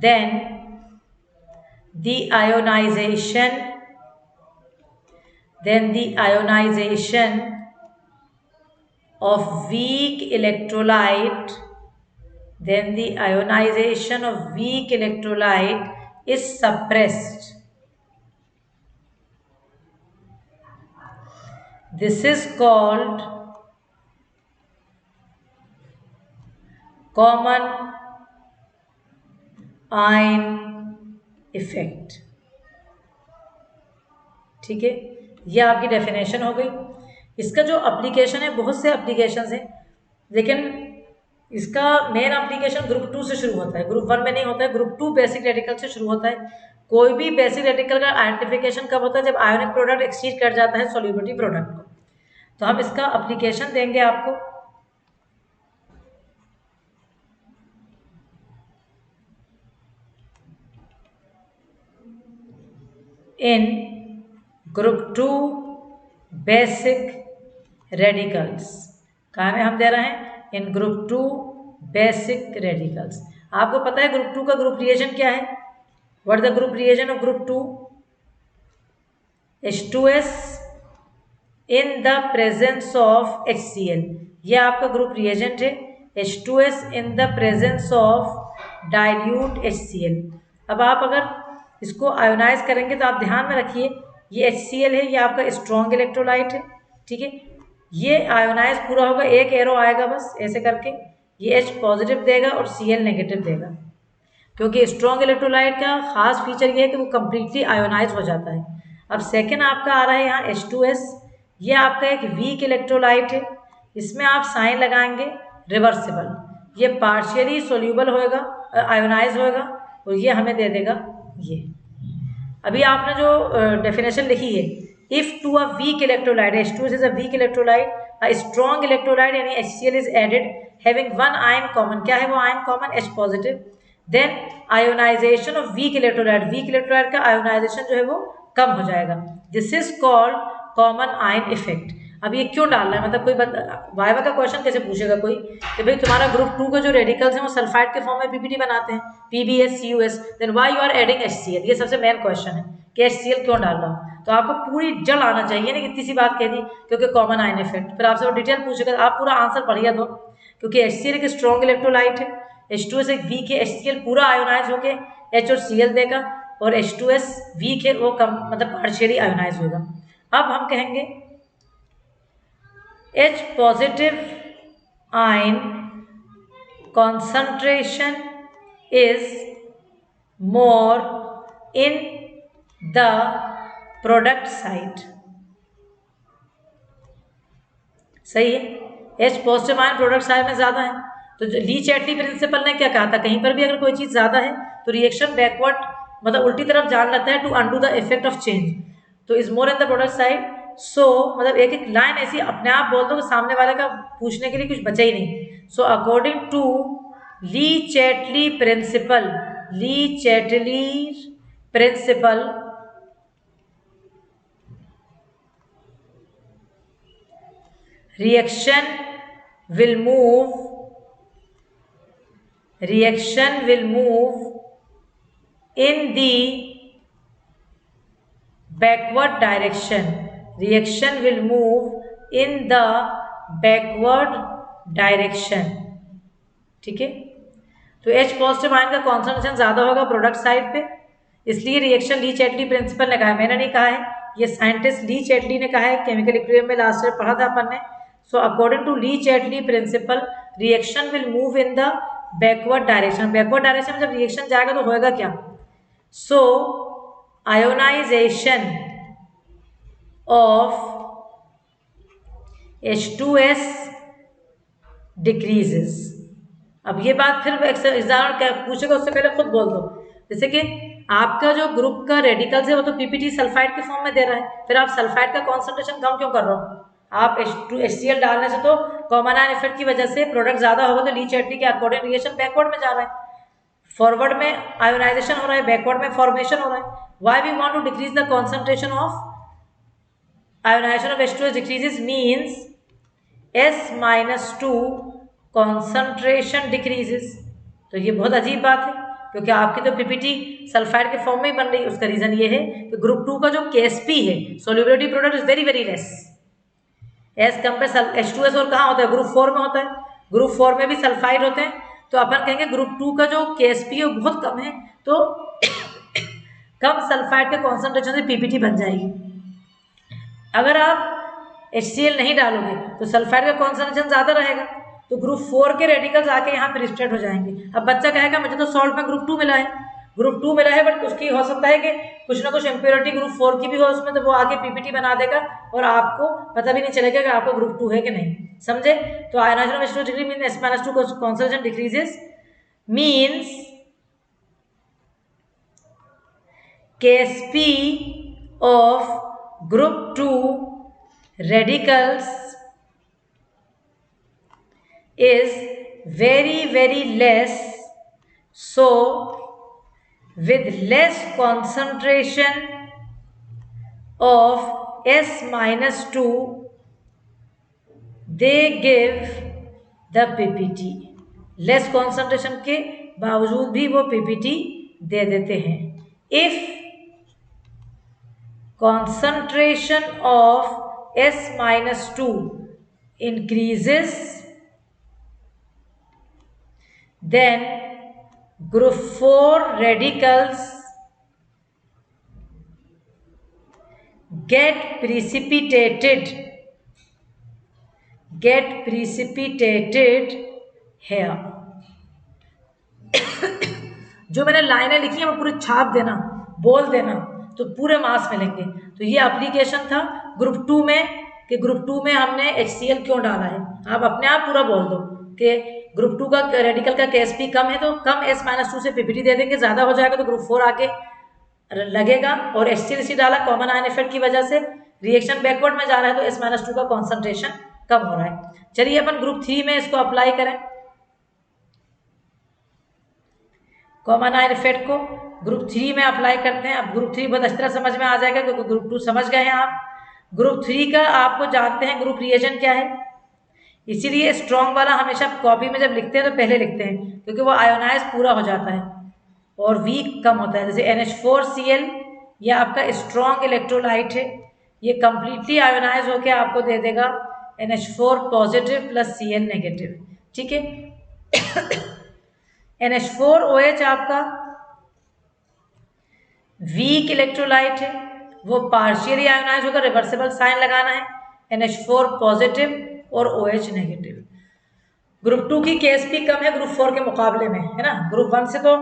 then the ionization of weak electrolyte is suppressed. This is called common ion effect. ठीक है, ये आपकी डेफिनेशन हो गई। इसका जो एप्लीकेशन है, बहुत से एप्लीकेशंस हैं, लेकिन इसका मेन एप्लीकेशन ग्रुप 2 से शुरू होता है, ग्रुप 1 में नहीं होता है। ग्रुप 2 बेसिक रेडिकल से शुरू होता है। कोई भी बेसिक रेडिकल का आइडेंटिफिकेशन कब होता है, जब आयोनिक प्रोडक्ट एक्सीड कर जाता है सोल्युबिलिटी प्रोडक्ट को। तो हम इसका एप्लीकेशन देंगे आपको। इन ग्रुप 2 बेसिक रेडिकल्स, कहाँ में हम दे रहे हैं, इन ग्रुप 2 बेसिक रेडिकल्स। आपको पता है ग्रुप 2 का ग्रुप रिएक्शन क्या है? What the group reaction of group 2? H2S in the presence of HCl। ये आपका ग्रुप रिएजेंट है, H2S in the presence of dilute HCl। अब आप अगर इसको आयोनाइज करेंगे तो आप ध्यान में रखिए, ये HCl है, ये आपका स्ट्रॉन्ग इलेक्ट्रोलाइट है, ठीक है। ये आयोनाइज पूरा होगा, एक एरो आएगा बस ऐसे करके, ये H पॉजिटिव देगा और Cl नेगेटिव देगा, क्योंकि स्ट्रॉन्ग इलेक्ट्रोलाइट का खास फीचर ये है कि वो कंप्लीटली आयोनाइज हो जाता है। अब सेकेंड आपका आ रहा है यहाँ H2S, ये आपका एक वीक इलेक्ट्रोलाइट है, इसमें आप साइन लगाएंगे रिवर्सिबल, ये पार्शियली सोल्यूबल होएगा, आयोनाइज होएगा, और ये हमें दे देगा ये। अभी आपने जो डेफिनेशन लिखी है, if to a weak electrolyte, H2S is a weak electrolyte, a strong electrolyte यानी HCl is added having one ion common, क्या है वो ion common? H positive, then ionization of weak electrolyte, weak electrolyte का ionization जो है वो कम हो जाएगा, this is called common ion effect. अब ये क्यों डालना है, मतलब कोई वाइवा का क्वेश्चन कैसे पूछेगा कोई कि भाई तुम्हारा ग्रुप 2 का जो रेडिकल्स हैं वो सल्फाइड के फॉर्म में पीपीटी बनाते हैं, PbS CuS, then why you are adding HCl, ये सबसे मेन क्वेश्चन है कि HCl क्यों डाल रहा हूँ। तो आपको पूरी जड़ आना चाहिए ना, इतनी सी बात कह दी, क्योंकि कॉमन आयन इफेक्ट, फिर आपसे वो डिटेल पूछेगा, आप पूरा आंसर पढ़िए दो, क्योंकि HCl एक स्ट्रॉन्ग इलेक्ट्रोलाइट है, H2S एक वीक है, HCl पूरा आयोनाइज होके H और Cl देगा, और H2S वीक है, वो कम मतलब पार्शियली आयोनाइज होगा। अब हम कहेंगे H positive ion concentration is more in the product side, सही है, H positive ion product side में ज्यादा है। तो ली चैटली प्रिंसिपल ने क्या कहा था, कहीं पर भी अगर कोई चीज ज्यादा है तो रिएक्शन बैकवर्ड मतलब उल्टी तरफ जान लगता है, to undo the effect of change, तो is more in the product side. So मतलब एक एक लाइन ऐसी अपने आप बोल दो कि सामने वाले का पूछने के लिए कुछ बचा ही नहीं। So according to Le Chatelier principle, Le Chatelier principle, reaction will move in the backward direction, reaction will move in the backward direction, ठीक है। तो H पॉजिटिव आयन का कॉन्सेंट्रेशन ज्यादा होगा प्रोडक्ट साइड पे, इसलिए रिएक्शन ली चैटली प्रिंसिपल ने कहा है, मैंने नहीं कहा है, ये साइंटिस्ट ली चैटली ने कहा है, केमिकल इक्विलिब्रियम में लास्ट ईयर पढ़ा था अपन ने। So according to Le Chatelier principle reaction will move in the backward direction, backward direction में जब रिएक्शन जाएगा तो होएगा क्या? So ionization of H2S decreases. अब ये बात फिर एग्जाम पूछेगा उससे पहले खुद बोल दो, जैसे कि आपका जो ग्रुप का रेडिकल्स है वो तो पीपीटी सल्फाइड के फॉर्म में दे रहा है, फिर आप सल्फाइड का कॉन्सेंट्रेशन कम क्यों कर रहे हो? आप HCl डालने से तो कॉमन आयन इफेक्ट की वजह से प्रोडक्ट ज्यादा होगा, तो ली चैटली के अकॉर्डिंग रिएक्शन बैकवर्ड में जा रहा है, फॉरवर्ड में आयोनाइजेशन हो रहा है, बैकवर्ड में फॉर्मेशन हो रहा है। Why we want to decrease the concentration of ionization of H2S decreases means S-2 concentration decreases. तो ये बहुत अजीब बात है, क्योंकि आपकी तो पीपीटी सल्फाइड के फॉर्म में ही बन रही है। उसका रीजन ये है कि ग्रुप 2 का जो KSP है, solubility product is very very less as compare H2S, और कहाँ होता है? ग्रुप 4 में होता है, ग्रुप 4 में भी सल्फाइड होते हैं, तो अपन कहेंगे ग्रुप 2 का जो KSP है बहुत कम है, तो कम सल्फाइड के कॉन्सेंट्रेशन से पीपीटी बन जाएगी। अगर आप HCl नहीं डालोगे तो सल्फाइड का कॉन्सेंट्रेशन ज्यादा रहेगा, तो ग्रुप 4 के रेडिकल्स आके यहाँ पे रिस्ट्रेक्ट हो जाएंगे। अब बच्चा कहेगा मुझे तो सॉल्ट में ग्रुप 2 मिला है, ग्रुप 2 मिला है, बट उसकी हो सकता है कि कुछ ना कुछ इम्प्योरिटी ग्रुप 4 की भी हो उसमें, तो वो आगे पीपीटी बना देगा और आपको पता भी नहीं चलेगा कि आपको ग्रुप 2 है कि नहीं, समझे? तो ionization of H2 decrease means S-2 concentration decreases means KSP of group 2 radicals is very very less, so with less concentration of S-2 they give the PPT, less concentration के बावजूद भी वो पीपीटी दे देते हैं। If concentration of S-2 increases, then group 4 radicals get precipitated here। जो मैंने लाइनें लिखी हैं वो पूरी छाप देना, बोल देना, तो पूरे मार्क्स मिलेंगे। तो ये एप्लीकेशन था ग्रुप 2 में कि ग्रुप 2 में हमने HCl क्यों डाला है। आप अपने आप पूरा बोल दो कि ग्रुप 2 का रेडिकल का KSP कम है तो कम S-2 से पीपीटी दे देंगे, ज़्यादा हो जाएगा तो ग्रुप 4 आके लगेगा। और HCl डाला कॉमन आयन इफेक्ट की वजह से रिएक्शन बैकवर्ड में जा रहा है तो S-2 का कॉन्सेंट्रेशन कम हो रहा है। चलिए अपन ग्रुप 3 में इसको अप्लाई करें, कॉमन आयन इफेक्ट को ग्रुप 3 में अप्लाई करते हैं। अब ग्रुप 3 बहुत अच्छी तरह समझ में आ जाएगा क्योंकि ग्रुप 2 समझ गए हैं आप। ग्रुप 3 का आपको जानते हैं ग्रुप रिएजन क्या है, इसीलिए स्ट्रॉन्ग वाला हमेशा कॉपी में जब लिखते हैं तो पहले लिखते हैं क्योंकि वो आयोनाइज पूरा हो जाता है और वीक कम होता है। जैसे NH4Cl ये आपका स्ट्रॉन्ग इलेक्ट्रोलाइट है, ये कंप्लीटली आयोनाइज होकर आपको दे देगा NH4 positive plus Cl negative, ठीक है। NH4OH आपका वीक इलेक्ट्रोलाइट है, वो पार्शियली आयोनाइज होकर रिवर्सिबल साइन लगाना है, NH4 पॉजिटिव और OH नेगेटिव। ग्रुप 2 की KSP कम है ग्रुप 4 के मुकाबले में, है ना। ग्रुप 1 से तो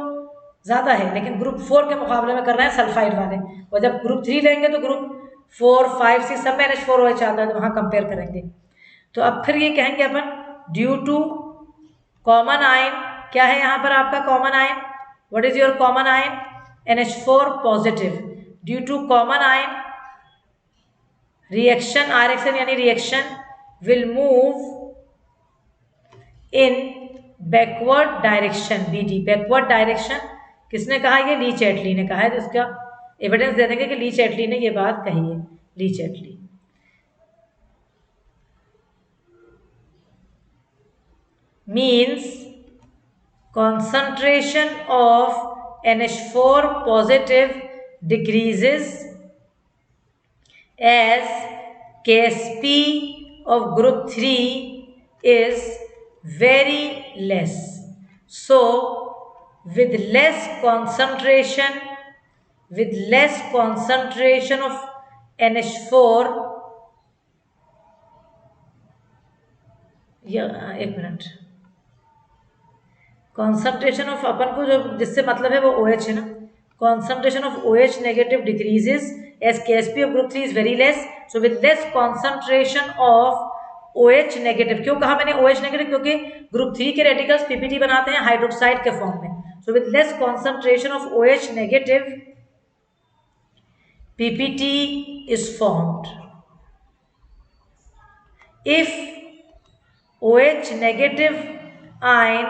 ज़्यादा है लेकिन ग्रुप 4 के मुकाबले में कर रहे हैं सल्फाइड वाले, और जब ग्रुप 3 लेंगे तो ग्रुप 4, 5, 6 सब में NH4OH आता है तो वहाँ कंपेयर करेंगे। तो अब फिर ये कहेंगे अपन ड्यू टू कॉमन आयन, क्या है यहाँ पर आपका common ion, what is your common ion, NH4 positive. Due to common ion reaction RXN यानी reaction will move in backward direction BD। Backward direction किसने कहा, ये ली चैटली ने कहा है, तो इसका एविडेंस दे देंगे कि ली चैटली ने ये बात कही है। ली चैटली means concentration of NH4 positive decreases as KSP of group 3 is very less. So with less concentration of NH4, एक मिनट, कॉन्सेंट्रेशन ऑफ अपन को जो जिससे मतलब है वो OH है ना, concentration of OH negative decreases as KSP of group 3 is very less, so with less concentration of OH negative. क्यों कहा मैंने OH नेगेटिव, क्योंकि ग्रुप 3 के रेडिकल्स PPT बनाते हैं हाइड्रोक्साइड के फॉर्म में। सो with less concentration of OH negative PPT is formed. If OH negative ion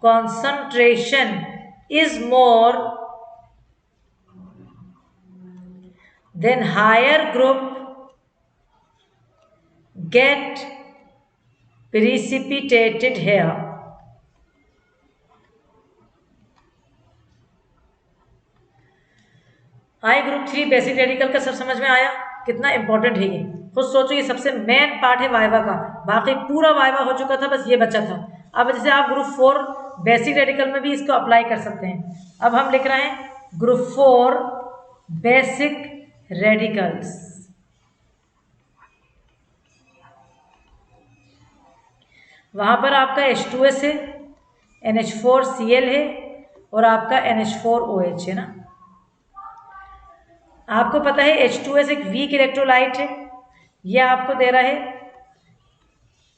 concentration is more, then higher group get precipitated here. I group 3 basic radical का सब समझ में आया, कितना इंपॉर्टेंट है ये। खुद सोचो ये सबसे मेन पार्ट है वाइवा का, बाकी पूरा वाइवा हो चुका था, बस ये बचा था। अब जैसे आप ग्रुप 4 बेसिक रेडिकल में भी इसको अप्लाई कर सकते हैं। अब हम लिख रहे हैं ग्रुप 4 बेसिक रेडिकल्स। वहां पर आपका H2S है, NH4Cl है और आपका NH4OH है ना। आपको पता है H2S एक वीक इलेक्ट्रोलाइट है, ये आपको दे रहा है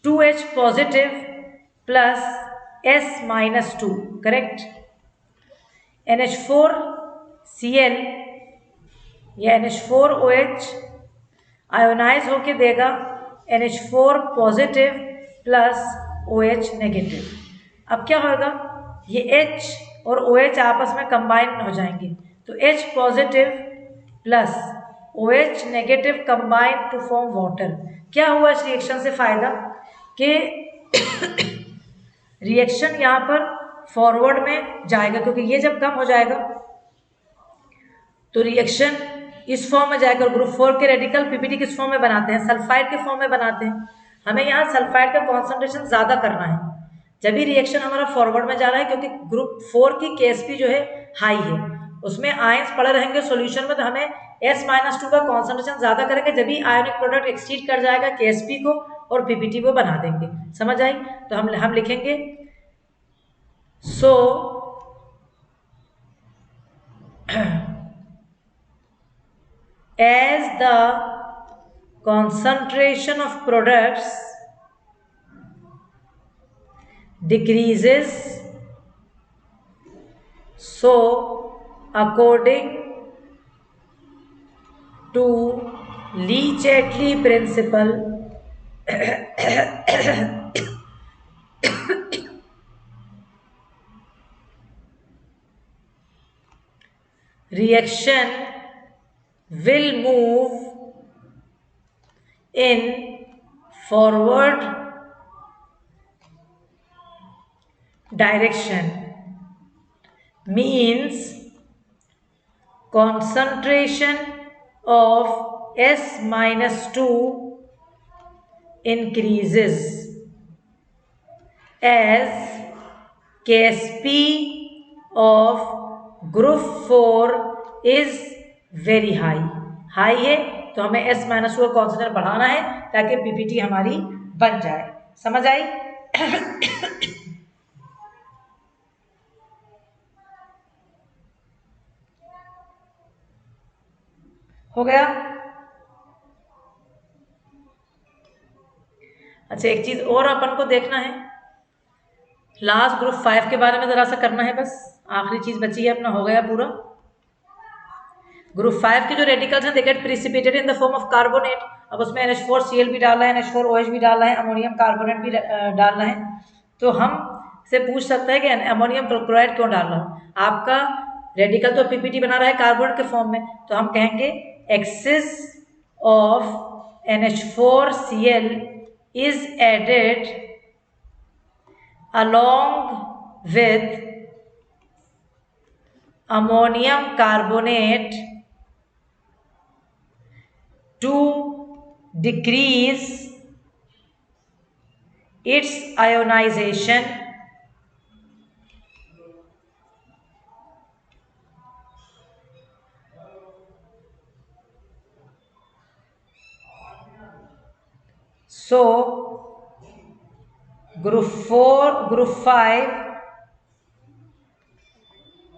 2H positive plus S-2, correct. NH4Cl या NH4OH आयोनाइज होके देगा NH4 positive plus OH negative. अब क्या होगा, ये H और OH आपस में कंबाइन हो जाएंगे, तो H positive plus OH negative combine to form water. क्या हुआ इस रिएक्शन से फायदा कि रिएक्शन यहाँ पर फॉरवर्ड में जाएगा, क्योंकि ये जब कम हो जाएगा तो रिएक्शन इस फॉर्म में जाएगा। ग्रुप 4 के रेडिकल पीपीटी किस फॉर्म में बनाते हैं? सल्फाइड के फॉर्म में बनाते हैं। हमें यहाँ सल्फाइड का कॉन्सेंट्रेशन ज्यादा करना है जब भी रिएक्शन हमारा फॉरवर्ड में जा रहा है, क्योंकि ग्रुप 4 की केएसपी जो है हाई है, उसमें आयंस पड़े रहेंगे सॉल्यूशन में, तो हमें S-2 का कॉन्सेंट्रेशन ज्यादा करेंगे। जब भी आयोनिक प्रोडक्ट एक्सीड कर जाएगा केएसपी को और पीपीटी को बना देंगे। समझ आई? तो हम लिखेंगे सो as the concentration of products decreases, so according to Le-Chately principle reaction will move in forward direction, means concentration of S-2 increases as Ksp of group 4 is very high। High है तो हमें S-2 का concentration बढ़ाना है ताकि PPT हमारी बन जाए। समझ आई? हो गया? अच्छा, एक चीज और अपन को देखना है, लास्ट ग्रुप 5 के बारे में जरा सा करना है, बस आखिरी चीज बची है अपना, हो गया पूरा। ग्रुप 5 के जो रेडिकल्स हैं they get precipitated in the form of carbonate. अब उसमें NH4Cl भी डालना है, NH4OH भी डालना है, अमोनियम कार्बोनेट भी डालना है। तो हम से पूछ सकता है कि अमोनियम क्लोराइड क्यों डाल रहा हूँ? आपका रेडिकल तो पीपीटी बना रहा है कार्बोनेट के फॉर्म में, तो हम कहेंगे excess of NH4Cl is added along with ammonium carbonate to decrease its ionization so group 5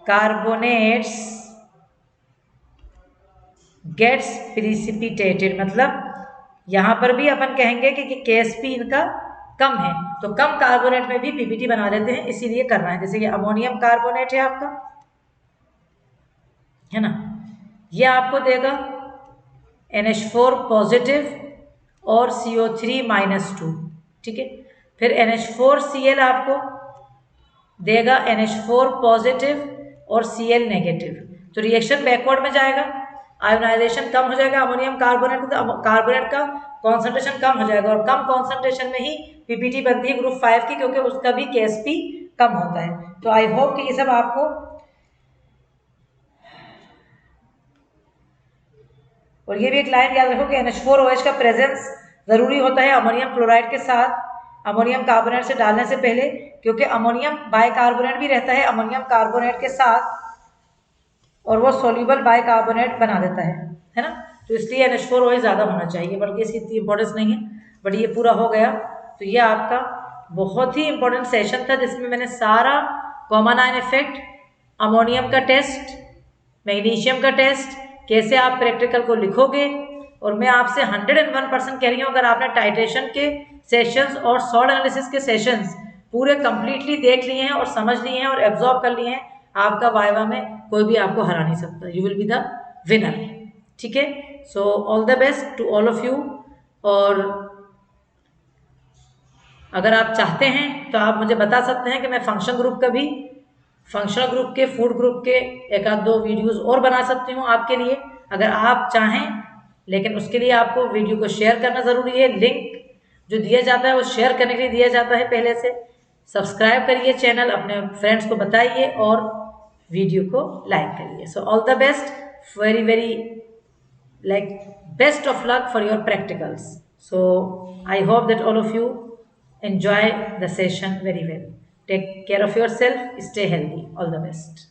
carbonates gets precipitated। मतलब यहां पर भी अपन कहेंगे कि केएसपी इनका कम है, तो कम कार्बोनेट में भी पीपीटी बना लेते हैं, इसीलिए करना है। जैसे ये अमोनियम कार्बोनेट है आपका, है ना, ये आपको देगा NH4 पॉजिटिव और CO3-2, ठीक है। फिर NH4Cl आपको देगा NH4 पॉजिटिव और Cl नेगेटिव, तो रिएक्शन बैकवर्ड में जाएगा, आयोनाइजेशन कम हो जाएगा अमोनियम कार्बोनेट का, तो कार्बोनेट का कॉन्सेंट्रेशन कम हो जाएगा, और कम कॉन्सेंट्रेशन में ही पीपीटी बनती है ग्रुप 5 की, क्योंकि उसका भी केएसपी कम होता है। तो आई होप कि ये सब आपको, और ये भी एक लाइन याद रखो कि NH4OH का प्रेजेंस जरूरी होता है अमोनियम क्लोराइड के साथ अमोनियम कार्बोनेट से डालने से पहले, क्योंकि अमोनियम बाइकार्बोनेट भी रहता है अमोनियम कार्बोनेट के साथ, और वो सोल्यूबल बाइकार्बोनेट बना देता है ना, तो इसलिए NH4OH ज़्यादा होना चाहिए, बल्कि इसकी इतनी इंपॉर्टेंस नहीं है। बट ये पूरा हो गया, तो ये आपका बहुत ही इंपॉर्टेंट सेशन था जिसमें मैंने सारा कॉमन आयन इफेक्ट, अमोनियम का टेस्ट, मैग्नीशियम का टेस्ट, कैसे आप प्रैक्टिकल को लिखोगे, और मैं आपसे 101% कह रही हूँ, अगर आपने टाइट्रेशन के सेशंस और सॉल्ट एनालिसिस के सेशंस पूरे कंप्लीटली देख लिए हैं और समझ लिए हैं और एब्जॉर्ब कर लिए हैं, आपका वाइवा में कोई भी आपको हरा नहीं सकता, you will be the winner. ठीक है, so all the best to all of you. और अगर आप चाहते हैं तो आप मुझे बता सकते हैं कि मैं फंक्शन ग्रुप का भी, फंक्शनल ग्रुप के, फूड ग्रुप के एक आध दो वीडियोस और बना सकती हूँ आपके लिए, अगर आप चाहें। लेकिन उसके लिए आपको वीडियो को शेयर करना ज़रूरी है। लिंक जो दिया जाता है वो शेयर करने के लिए दिया जाता है पहले से, सब्सक्राइब करिए चैनल, अपने फ्रेंड्स को बताइए और वीडियो को लाइक करिए. सो all the best, very very like best of luck for your practicals. So I hope that all of you enjoy the session very well. Take care of yourself, stay healthy. All the best.